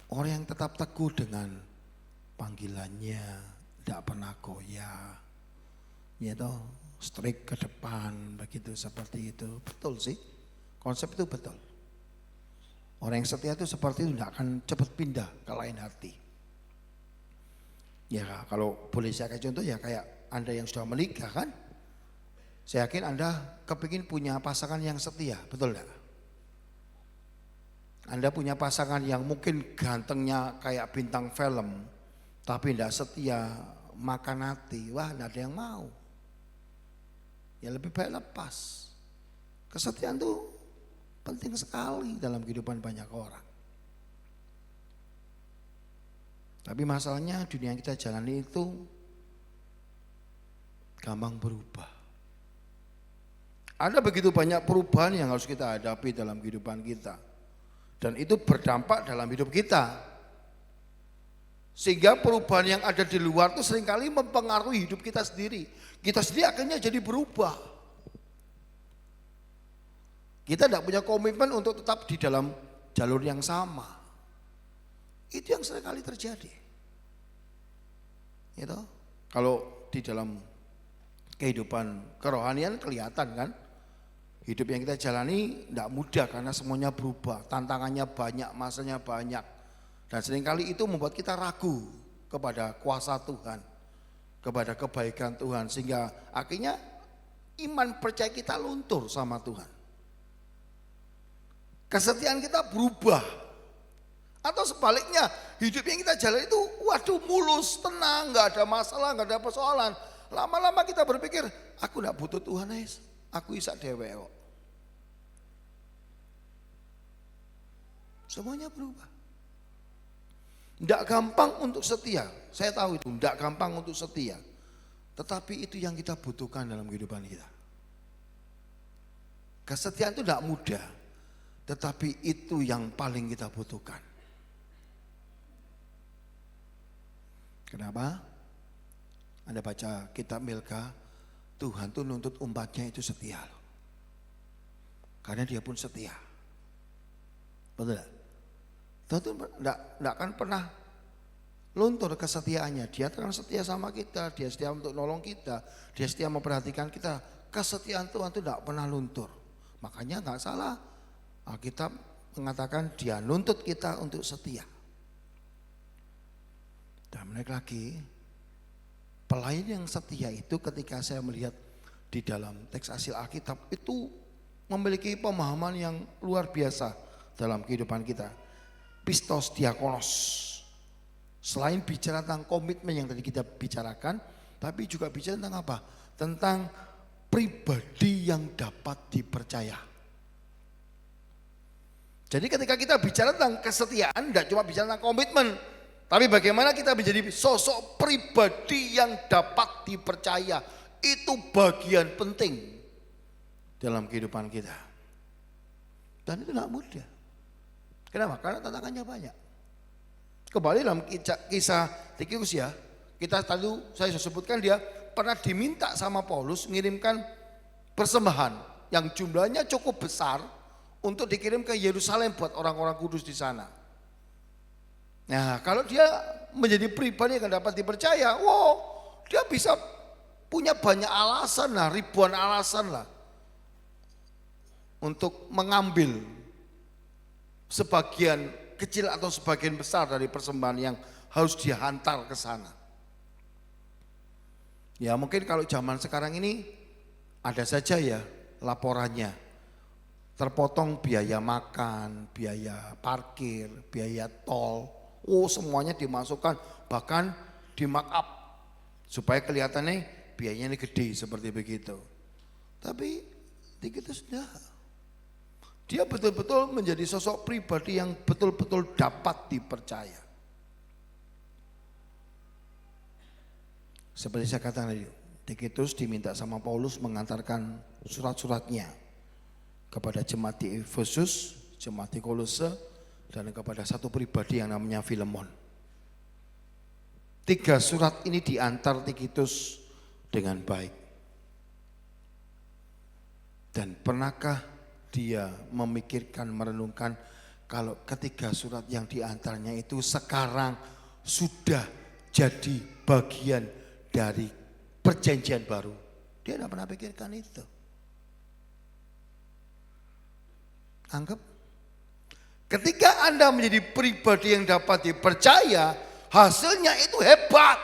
Orang yang tetap teguh dengan panggilannya, tidak pernah goyah. Ya toh, strict ke depan, begitu seperti itu. Betul sih, konsep itu betul. Orang yang setia itu seperti itu, tidak akan cepat pindah ke lain hati. Ya kalau boleh saya kasih contoh ya kayak Anda yang sudah menikah kan. Saya yakin Anda kepingin punya pasangan yang setia, betul enggak? Anda punya pasangan yang mungkin gantengnya kayak bintang film, tapi tidak setia, makan hati, wah tidak ada yang mau. Ya lebih baik lepas. Kesetiaan itu penting sekali dalam kehidupan banyak orang. Tapi masalahnya dunia yang kita jalani itu gampang berubah. Ada begitu banyak perubahan yang harus kita hadapi dalam kehidupan kita. Dan itu berdampak dalam hidup kita. Sehingga perubahan yang ada di luar itu seringkali mempengaruhi hidup kita sendiri. Kita sendiri akhirnya jadi berubah. Kita tidak punya komitmen untuk tetap di dalam jalur yang sama. Itu yang seringkali terjadi. Gitu. Kalau di dalam kehidupan kerohanian kelihatan kan, hidup yang kita jalani tidak mudah karena semuanya berubah, tantangannya banyak, masanya banyak. Dan seringkali itu membuat kita ragu kepada kuasa Tuhan, kepada kebaikan Tuhan. Sehingga akhirnya iman percaya kita luntur sama Tuhan. Kesetiaan kita berubah. Atau sebaliknya, hidup yang kita jalani itu waduh mulus, tenang, gak ada masalah, gak ada persoalan. Lama-lama kita berpikir, aku gak butuh Tuhan, aku isak dewe kok. Semuanya berubah. Tidak gampang untuk setia, saya tahu itu, tidak gampang untuk setia. Tetapi itu yang kita butuhkan dalam kehidupan kita. Kesetiaan itu tidak mudah, tetapi itu yang paling kita butuhkan. Kenapa? Anda baca kitab Milka, Tuhan tuh nuntut umatnya itu setia loh. Karena dia pun setia. Betul tidak? Tuhan tuh tidak akan pernah luntur kesetiaannya. Dia akan setia sama kita, dia setia untuk nolong kita, dia setia memperhatikan kita. Kesetiaan Tuhan itu tidak pernah luntur. Makanya nggak salah Alkitab mengatakan dia nuntut kita untuk setia. Dan menarik lagi, pelayan yang setia itu ketika saya melihat di dalam teks asli Alkitab itu memiliki pemahaman yang luar biasa dalam kehidupan kita. Pistos diakonos. Selain bicara tentang komitmen yang tadi kita bicarakan, tapi juga bicara tentang apa? Tentang pribadi yang dapat dipercaya. Jadi ketika kita bicara tentang kesetiaan, tidak cuma bicara tentang komitmen, tapi bagaimana kita menjadi sosok pribadi yang dapat dipercaya. Itu bagian penting dalam kehidupan kita. Dan itu tidak mudah. Kenapa? Karena tantangannya banyak. Kembali dalam kisah Tikikus ya, kita tadi saya sudah sebutkan dia pernah diminta sama Paulus mengirimkan persembahan yang jumlahnya cukup besar untuk dikirim ke Yerusalem buat orang-orang kudus di sana. Nah, kalau dia menjadi pribadi yang dapat dipercaya, wow, dia bisa punya banyak alasan lah, ribuan alasan lah untuk mengambil sebagian kecil atau sebagian besar dari persembahan yang harus dia hantar ke sana. Ya mungkin kalau zaman sekarang ini ada saja ya laporannya. Terpotong biaya makan, biaya parkir, biaya tol. Oh semuanya dimasukkan, bahkan di markup supaya kelihatannya biayanya ini gede seperti begitu. Tapi itu sudah. Dia betul-betul menjadi sosok pribadi yang betul-betul dapat dipercaya. Seperti saya katakan tadi, Tikikus diminta sama Paulus mengantarkan surat-suratnya kepada jemaat di Efesus, jemaat di Kolose, dan kepada satu pribadi yang namanya Filemon. 3 surat ini diantar Tikikus dengan baik. Dan pernahkah dia memikirkan, merenungkan kalau ketiga surat yang diantaranya itu sekarang sudah jadi bagian dari perjanjian baru? Dia tidak pernah pikirkan itu. Anggap ketika Anda menjadi pribadi yang dapat dipercaya, hasilnya itu hebat.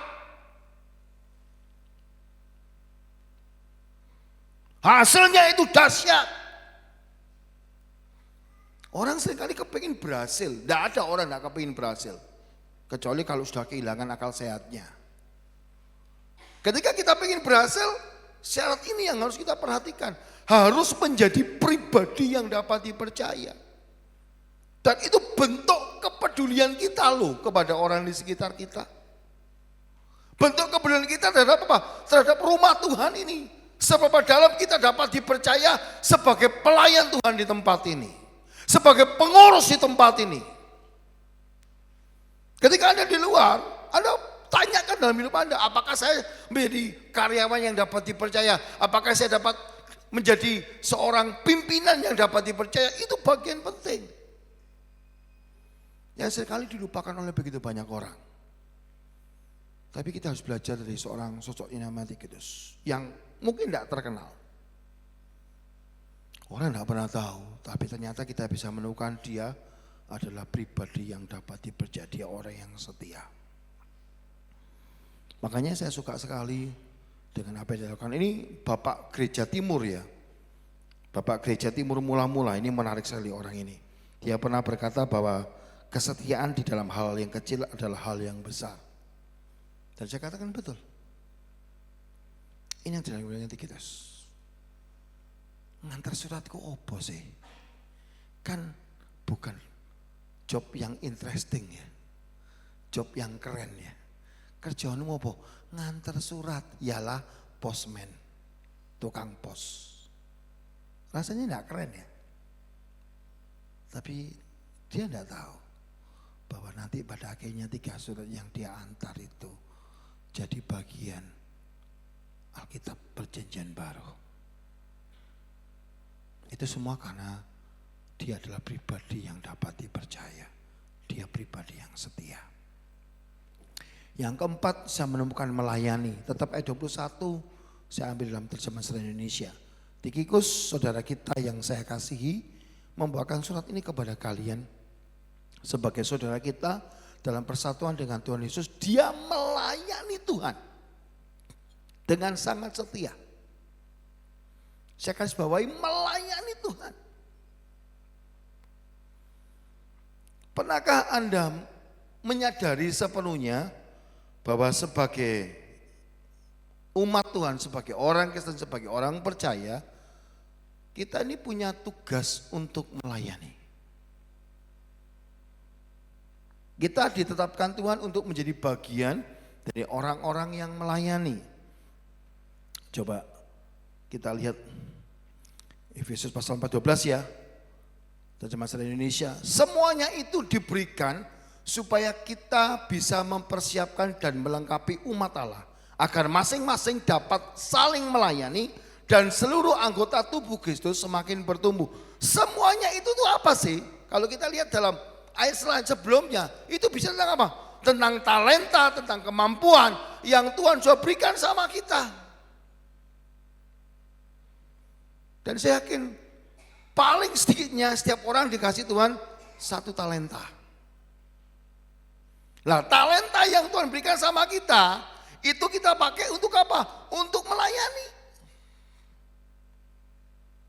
Hasilnya itu dahsyat. Orang seringkali kepingin berhasil. Tidak ada orang yang kepingin berhasil. Kecuali kalau sudah kehilangan akal sehatnya. Ketika kita ingin berhasil, syarat ini yang harus kita perhatikan. Harus menjadi pribadi yang dapat dipercaya. Dan itu bentuk kepedulian kita loh kepada orang di sekitar kita. Bentuk kepedulian kita terhadap apa? Terhadap rumah Tuhan ini. Sebab dalam kita dapat dipercaya sebagai pelayan Tuhan di tempat ini. Sebagai pengurus di tempat ini. Ketika Anda di luar, Anda tanyakan dalam hidup Anda, apakah saya menjadi karyawan yang dapat dipercaya? Apakah saya dapat menjadi seorang pimpinan yang dapat dipercaya? Itu bagian penting. Yang sekali dilupakan oleh begitu banyak orang. Tapi kita harus belajar dari seorang sosok yang namanya Tikikus, yang mungkin tidak terkenal. Orang tidak pernah tahu, tapi ternyata kita bisa menemukan dia adalah pribadi yang dapat dipercaya, dia orang yang setia. Makanya saya suka sekali dengan apa yang dilakukan. Ini Bapak Gereja Timur ya. Bapak Gereja Timur mula-mula, ini menarik sekali orang ini. Dia pernah berkata bahwa kesetiaan di dalam hal yang kecil adalah hal yang besar. Dan saya katakan betul. Ini yang dilakukan Tikikus. Ngantar suratku opo sih? Kan bukan job yang interesting ya. Job yang keren ya. Kerjaanmu apa? Ngantar surat, ialah postman, tukang pos. Rasanya enggak keren ya. Tapi dia enggak tahu bahwa nanti pada akhirnya 3 surat yang dia antar itu jadi bagian Alkitab Perjanjian Baru. Itu semua karena dia adalah pribadi yang dapat dipercaya. Dia pribadi yang setia. Yang keempat, saya menemukan melayani. Tetap ayat 21, saya ambil dalam terjemahan bahasa Indonesia. Tikikus, saudara kita yang saya kasihi, membawakan surat ini kepada kalian. Sebagai saudara kita dalam persatuan dengan Tuhan Yesus, dia melayani Tuhan dengan sangat setia. Saya garis bawahi, melayani Tuhan. Pernahkah Anda menyadari sepenuhnya bahwa sebagai umat Tuhan, sebagai orang Kristen, sebagai orang percaya, kita ini punya tugas untuk melayani. Kita ditetapkan Tuhan untuk menjadi bagian dari orang-orang yang melayani. Coba kita lihat Efesus pasal 4:12 ya. Terjemahan bahasa Indonesia. Semuanya itu diberikan supaya kita bisa mempersiapkan dan melengkapi umat Allah agar masing-masing dapat saling melayani dan seluruh anggota tubuh Kristus semakin bertumbuh. Semuanya itu tuh apa sih? Kalau kita lihat dalam ayat sebelumnya, itu bisa tentang apa? Tentang talenta, tentang kemampuan yang Tuhan sudah berikan sama kita. Dan saya yakin paling sedikitnya setiap orang dikasih Tuhan 1 talenta. Nah, talenta yang Tuhan berikan sama kita, itu kita pakai untuk apa? Untuk melayani.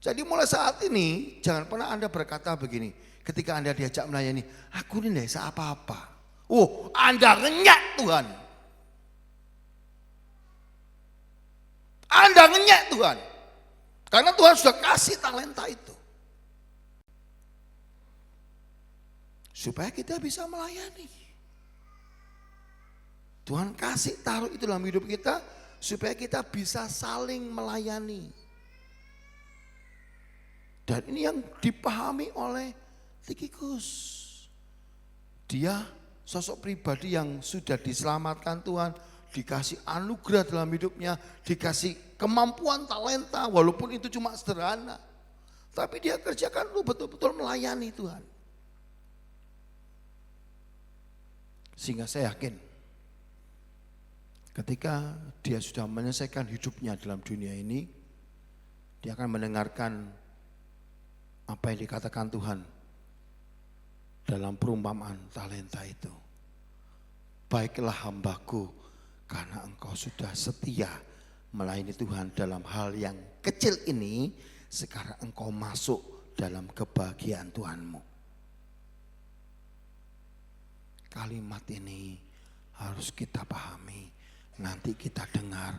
Jadi mulai saat ini, jangan pernah Anda berkata begini, ketika Anda diajak melayani, aku ini tidak bisa apa-apa. Oh, Anda ngenyek Tuhan. Anda ngenyek Tuhan. Karena Tuhan sudah kasih talenta itu. Supaya kita bisa melayani. Tuhan kasih taruh itu dalam hidup kita supaya kita bisa saling melayani. Dan ini yang dipahami oleh Tikikus. Dia sosok pribadi yang sudah diselamatkan Tuhan, dikasih anugerah dalam hidupnya, dikasih kemampuan talenta walaupun itu cuma sederhana. Tapi dia kerjakan lu betul-betul melayani Tuhan. Sehingga saya yakin ketika dia sudah menyelesaikan hidupnya dalam dunia ini, dia akan mendengarkan apa yang dikatakan Tuhan dalam perumpamaan talenta itu. Baiklah hambaku, karena engkau sudah setia melayani Tuhan dalam hal yang kecil ini, sekarang engkau masuk dalam kebahagiaan Tuhanmu. Kalimat ini harus kita pahami, nanti kita dengar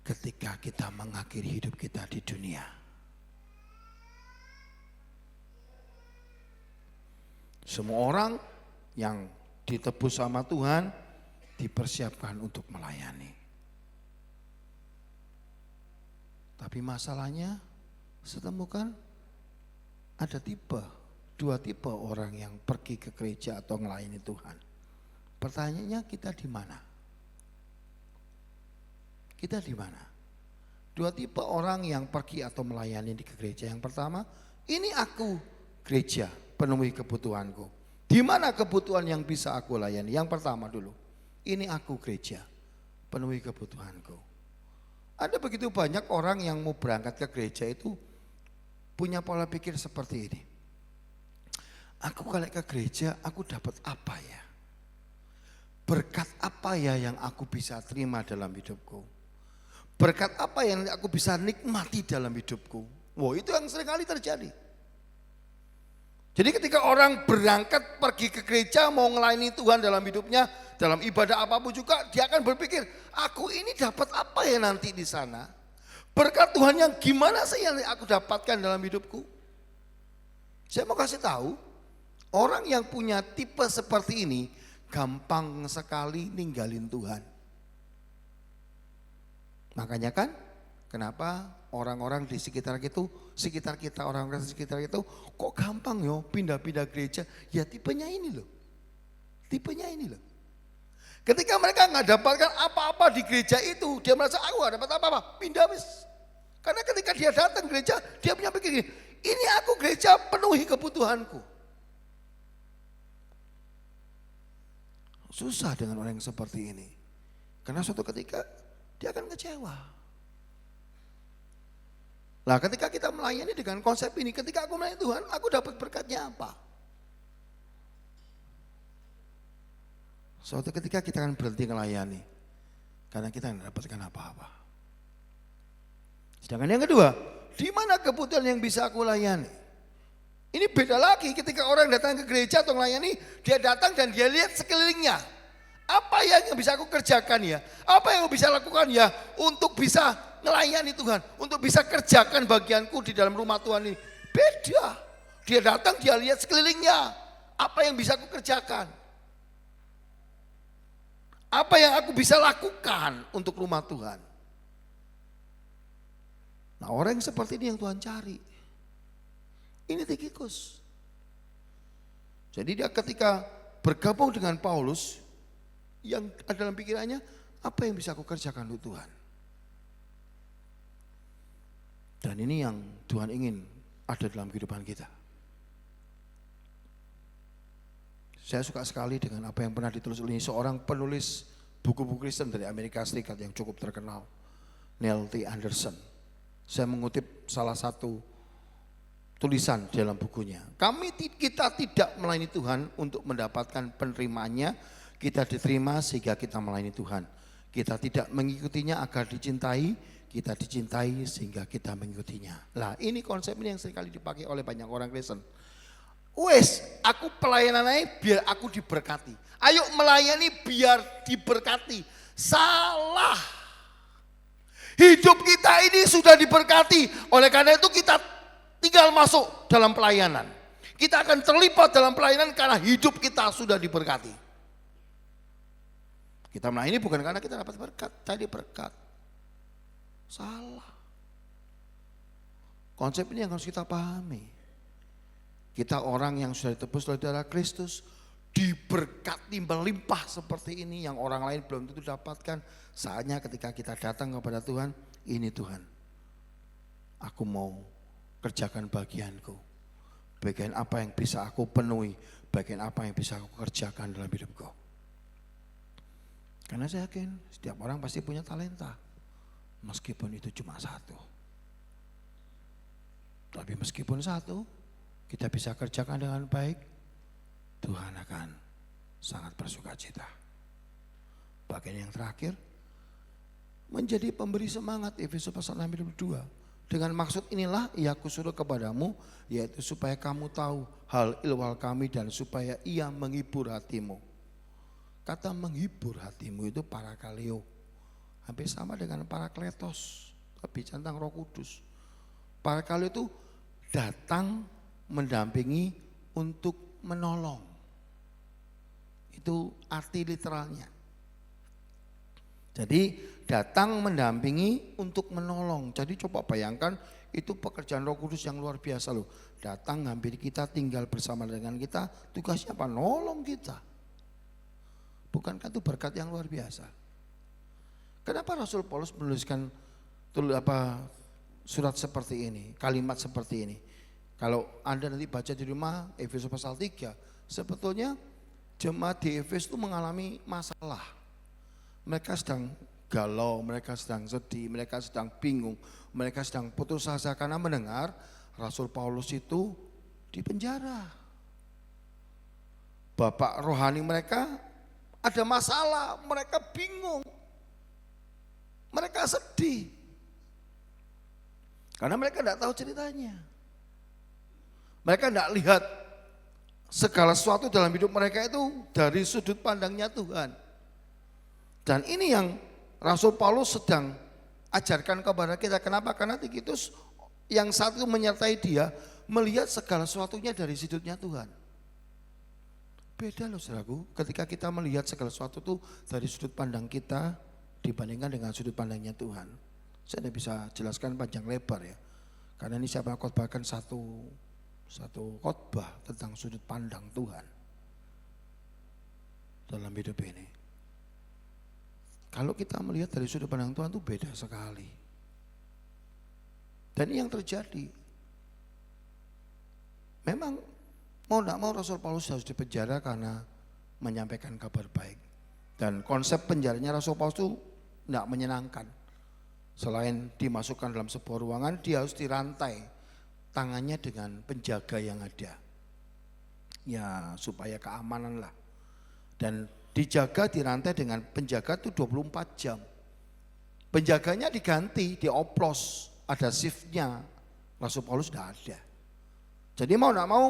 ketika kita mengakhiri hidup kita di dunia. Semua orang yang ditebus sama Tuhan dipersiapkan untuk melayani. Tapi masalahnya, saya temukan ada dua tipe orang yang pergi ke gereja atau melayani Tuhan. Pertanyaannya, kita di mana? Kita di mana? Dua tipe orang yang pergi atau melayani di gereja. Yang pertama, ini aku gereja, penuhi kebutuhanku. Di mana kebutuhan yang bisa aku layani? Yang pertama dulu, ini aku gereja, penuhi kebutuhanku. Ada begitu banyak orang yang mau berangkat ke gereja itu punya pola pikir seperti ini. Aku kalau ke gereja, aku dapat apa ya? Berkat apa ya yang aku bisa terima dalam hidupku? Berkat apa yang aku bisa nikmati dalam hidupku? Wah, itu yang seringkali terjadi. Jadi ketika orang berangkat pergi ke gereja mau ngelayani Tuhan dalam hidupnya, dalam ibadah apapun juga, dia akan berpikir, aku ini dapat apa ya nanti di sana? Berkat Tuhan yang gimana sih yang aku dapatkan dalam hidupku? Saya mau kasih tahu, orang yang punya tipe seperti ini gampang sekali ninggalin Tuhan. Makanya kan kenapa orang-orang di sekitar kita, orang-orang di sekitar itu kok gampang yo pindah-pindah gereja? Ya tipenya ini loh. Tipenya ini loh. Ketika mereka nggak dapatkan apa-apa di gereja itu, dia merasa aku nggak dapat apa-apa, pindah wis. Karena ketika dia datang gereja, dia punya pikir, ini aku gereja penuhi kebutuhanku. Susah dengan orang yang seperti ini. Karena suatu ketika dia akan kecewa. Nah ketika kita melayani dengan konsep ini, ketika aku melayani Tuhan, aku dapat berkatnya apa? Suatu ketika kita akan berhenti melayani. Karena kita tidak dapatkan apa-apa. Sedangkan yang kedua, di mana kebutuhan yang bisa aku layani? Ini beda lagi ketika orang datang ke gereja atau melayani, dia datang dan dia lihat sekelilingnya. Apa yang bisa aku kerjakan ya? Apa yang aku bisa lakukan ya untuk bisa melayani Tuhan, untuk bisa kerjakan bagianku di dalam rumah Tuhan ini? Beda. Dia datang, dia lihat sekelilingnya. Apa yang bisa aku kerjakan? Apa yang aku bisa lakukan untuk rumah Tuhan? Nah orang yang seperti ini yang Tuhan cari. Ini Tikhikus. Jadi dia ketika bergabung dengan Paulus, yang ada dalam pikirannya, apa yang bisa aku kerjakan untuk Tuhan? Dan ini yang Tuhan ingin ada dalam kehidupan kita. Saya suka sekali dengan apa yang pernah ditulis oleh seorang penulis buku-buku Kristen dari Amerika Serikat yang cukup terkenal, Neil T. Anderson. Saya mengutip salah satu tulisan dalam bukunya. Kita tidak melayani Tuhan untuk mendapatkan penerimaannya, kita diterima sehingga kita melayani Tuhan. Kita tidak mengikutinya agar dicintai, kita dicintai sehingga kita mengikutinya. Nah ini konsep ini yang seringkali dipakai oleh banyak orang Kristen. Wes, aku pelayanan aja biar aku diberkati. Ayo melayani biar diberkati. Salah. Hidup kita ini sudah diberkati. Oleh karena itu kita tinggal masuk dalam pelayanan. Kita akan terlibat dalam pelayanan karena hidup kita sudah diberkati. Kita melayani bukan karena kita dapat berkat, tadi berkat. Salah. Konsep ini yang harus kita pahami. Kita orang yang sudah ditebus oleh darah Kristus, diberkati melimpah seperti ini yang orang lain belum tentu dapatkan. Saatnya ketika kita datang kepada Tuhan, ini Tuhan, aku mau kerjakan bagianku. Bagian apa yang bisa aku penuhi, bagian apa yang bisa aku kerjakan dalam hidupku. Karena saya yakin setiap orang pasti punya talenta, meskipun itu cuma satu. Tapi meskipun satu, kita bisa kerjakan dengan baik, Tuhan akan sangat bersuka cita. Bagian yang terakhir, menjadi pemberi semangat, Efesus pasal 6:2. Dengan maksud inilah ia kusuruh kepadamu, yaitu supaya kamu tahu hal ilwal kami dan supaya ia menghibur hatimu. Kata menghibur hatimu itu parakaleo, hampir sama dengan parakletos, tapi centang Roh Kudus. Parakaleo itu datang mendampingi untuk menolong. Itu arti literalnya. Jadi datang mendampingi untuk menolong. Jadi coba bayangkan itu pekerjaan Roh Kudus yang luar biasa loh. Datang ngambil kita, tinggal bersama dengan kita, tugasnya apa? Nolong kita. Bukankah itu berkat yang luar biasa? Kenapa Rasul Paulus menuliskan surat seperti ini, kalimat seperti ini? Kalau Anda nanti baca di rumah Efesus pasal 3, sebetulnya jemaat di Efesus itu mengalami masalah. Mereka sedang galau, mereka sedang sedih, mereka sedang bingung, mereka sedang putus asa karena mendengar Rasul Paulus itu dipenjara. Bapak rohani mereka ada masalah, mereka bingung, mereka sedih. Karena mereka tidak tahu ceritanya. Mereka tidak lihat segala sesuatu dalam hidup mereka itu dari sudut pandangnya Tuhan. Dan ini yang Rasul Paulus sedang ajarkan kepada kita. Kenapa? Karena Tikhikus yang satu menyertai dia melihat segala sesuatunya dari sudutnya Tuhan. Beda loh saudaraku, ketika kita melihat segala sesuatu itu dari sudut pandang kita dibandingkan dengan sudut pandangnya Tuhan. Saya tidak bisa jelaskan panjang lebar ya. Karena ini saya pernah khotbahkan satu khotbah tentang sudut pandang Tuhan dalam hidup ini. Kalau kita melihat dari sudut pandang Tuhan itu beda sekali. Dan ini yang terjadi. Memang mau tidak mau Rasul Paulus harus dipenjara karena menyampaikan kabar baik. Dan konsep penjaranya Rasul Paulus itu tidak menyenangkan. Selain dimasukkan dalam sebuah ruangan, dia harus dirantai tangannya dengan penjaga yang ada. Ya supaya keamanan lah. Dan dijaga dirantai dengan penjaga itu 24 jam. Penjaganya diganti, dioplos, ada shiftnya. Rasul Paulus tidak ada. Jadi mau tidak mau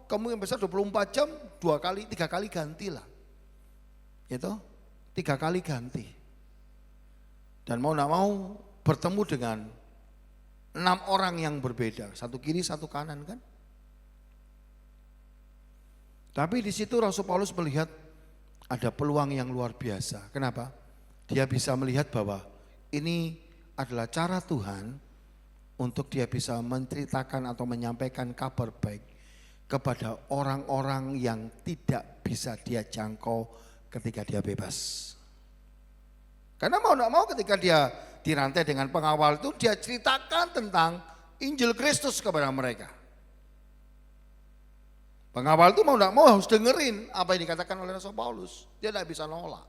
kamu yang besar 24 jam 3 kali gantilah. Itu 3 kali ganti. Dan mau tidak mau bertemu dengan 6 orang yang berbeda, satu kiri satu kanan kan. Tapi di situ Rasul Paulus melihat ada peluang yang luar biasa. Kenapa? Dia bisa melihat bahwa ini adalah cara Tuhan untuk dia bisa menceritakan atau menyampaikan kabar baik kepada orang-orang yang tidak bisa dia jangkau ketika dia bebas. Karena mau tidak mau ketika dia dirantai dengan pengawal itu, dia ceritakan tentang Injil Kristus kepada mereka. Pengawal itu mau tidak mau harus dengerin apa yang dikatakan oleh Rasul Paulus. Dia tidak bisa nolak.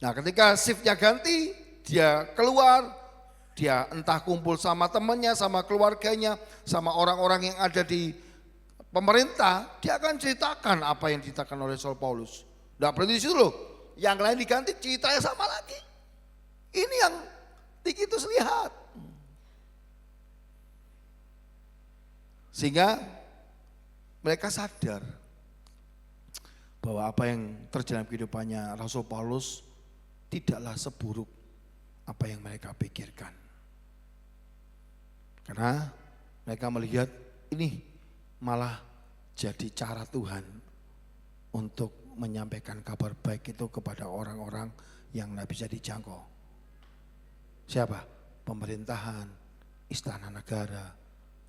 Nah ketika shiftnya ganti, dia keluar, dia entah kumpul sama temannya, sama keluarganya, sama orang-orang yang ada di pemerintah, dia akan ceritakan apa yang diceritakan oleh Rasul Paulus. Tidak berhenti di situ loh. Yang lain diganti ceritanya sama lagi. Ini yang Tikitus lihat. Sehingga mereka sadar bahwa apa yang terjadi dalam kehidupannya Rasul Paulus tidaklah seburuk apa yang mereka pikirkan. Karena mereka melihat ini malah jadi cara Tuhan untuk menyampaikan kabar baik itu kepada orang-orang yang tidak bisa dijangkau. Siapa? Pemerintahan, istana negara,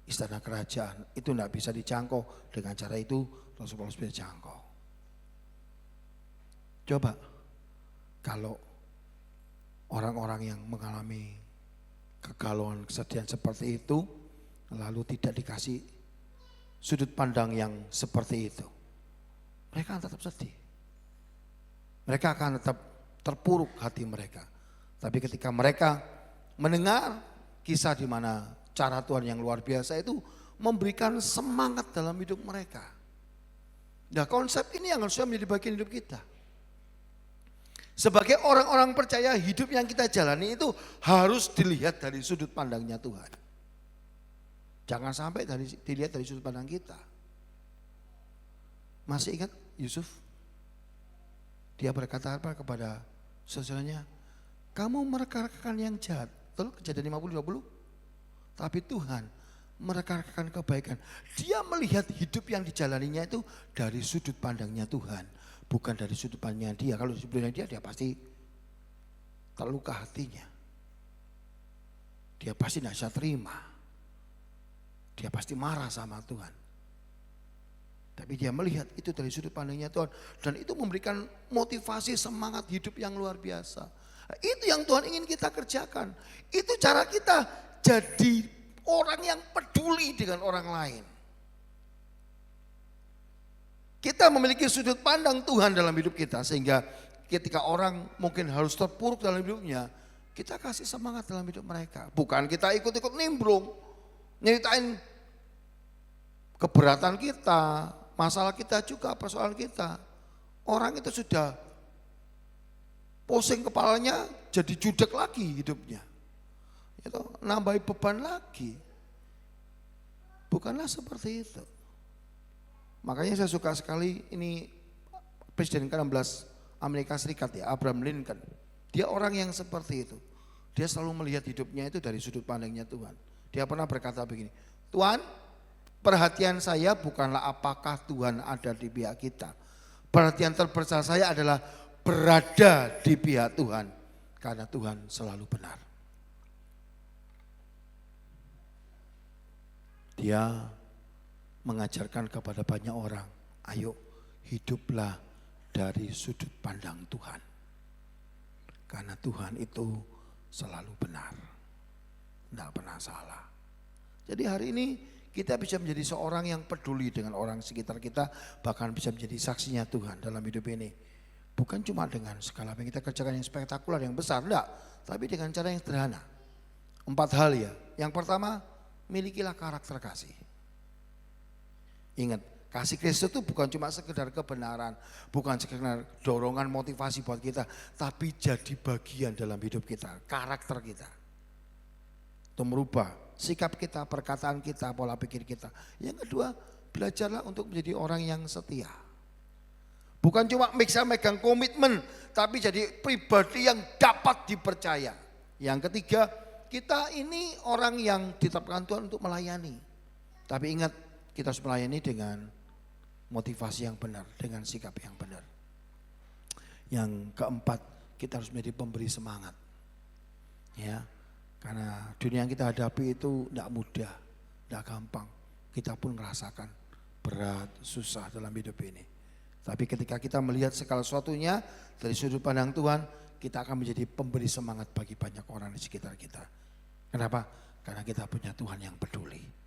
istana kerajaan, itu tidak bisa dijangkau. Dengan cara itu Rasul Paulus bisa jangkau. Coba kalau orang-orang yang mengalami kegalauan, kesedihan seperti itu lalu tidak dikasih sudut pandang yang seperti itu, mereka akan tetap sedih. Mereka akan tetap terpuruk hati mereka. Tapi ketika mereka mendengar kisah di mana cara Tuhan yang luar biasa itu memberikan semangat dalam hidup mereka. Nah konsep ini yang harusnya menjadi bagian hidup kita. Sebagai orang-orang percaya, hidup yang kita jalani itu harus dilihat dari sudut pandangnya Tuhan. Jangan sampai dilihat dari sudut pandang kita. Masih ingat Yusuf? Dia berkata apa kepada saudaranya? Kamu mereka-rekan yang jahat. Betul? Kejadian 50-20. Tapi Tuhan mereka-rekan kebaikan. Dia melihat hidup yang dijalaninya itu dari sudut pandangnya Tuhan. Bukan dari sudut pandangnya dia. Kalau sudut pandangnya dia pasti terluka hatinya. Dia pasti tidak bisa terima. Dia pasti marah sama Tuhan. Tapi dia melihat itu dari sudut pandangnya Tuhan. Dan itu memberikan motivasi semangat hidup yang luar biasa. Itu yang Tuhan ingin kita kerjakan. Itu cara kita jadi orang yang peduli dengan orang lain. Kita memiliki sudut pandang Tuhan dalam hidup kita. Sehingga ketika orang mungkin harus terpuruk dalam hidupnya, kita kasih semangat dalam hidup mereka. Bukan kita ikut-ikut nimbrung, nyeritain keberatan kita, masalah kita juga, persoalan kita. Orang itu sudah pusing kepalanya, jadi judek lagi hidupnya. Itu nambahi beban lagi. Bukanlah seperti itu. Makanya saya suka sekali ini Presiden ke-16 Amerika Serikat ya, Abraham Lincoln. Dia orang yang seperti itu. Dia selalu melihat hidupnya itu dari sudut pandangnya Tuhan. Dia pernah berkata begini, Tuhan, perhatian saya bukanlah apakah Tuhan ada di pihak kita. Perhatian terbesar saya adalah berada di pihak Tuhan. Karena Tuhan selalu benar. Dia mengajarkan kepada banyak orang, ayo hiduplah dari sudut pandang Tuhan. Karena Tuhan itu selalu benar, tidak pernah salah. Jadi hari ini kita bisa menjadi seorang yang peduli dengan orang sekitar kita, bahkan bisa menjadi saksinya Tuhan dalam hidup ini. Bukan cuma dengan skala yang kita kerjakan yang spektakuler, yang besar, enggak. Tapi dengan cara yang sederhana. 4 hal ya. Yang pertama, milikilah karakter kasih. Ingat, kasih Kristus itu bukan cuma sekedar kebenaran, bukan sekedar dorongan motivasi buat kita, tapi jadi bagian dalam hidup kita, karakter kita. Itu merubah sikap kita, perkataan kita, pola pikir kita. Yang kedua, belajarlah untuk menjadi orang yang setia. Bukan cuma bisa megang komitmen, tapi jadi pribadi yang dapat dipercaya. Yang ketiga, kita ini orang yang ditetapkan Tuhan untuk melayani. Tapi ingat, kita harus melayani dengan motivasi yang benar, dengan sikap yang benar. Yang keempat, kita harus menjadi pemberi semangat. Ya, karena dunia yang kita hadapi itu tidak mudah, tidak gampang. Kita pun merasakan berat, susah dalam hidup ini. Tapi ketika kita melihat segala sesuatunya dari sudut pandang Tuhan, kita akan menjadi pemberi semangat bagi banyak orang di sekitar kita. Kenapa? Karena kita punya Tuhan yang peduli.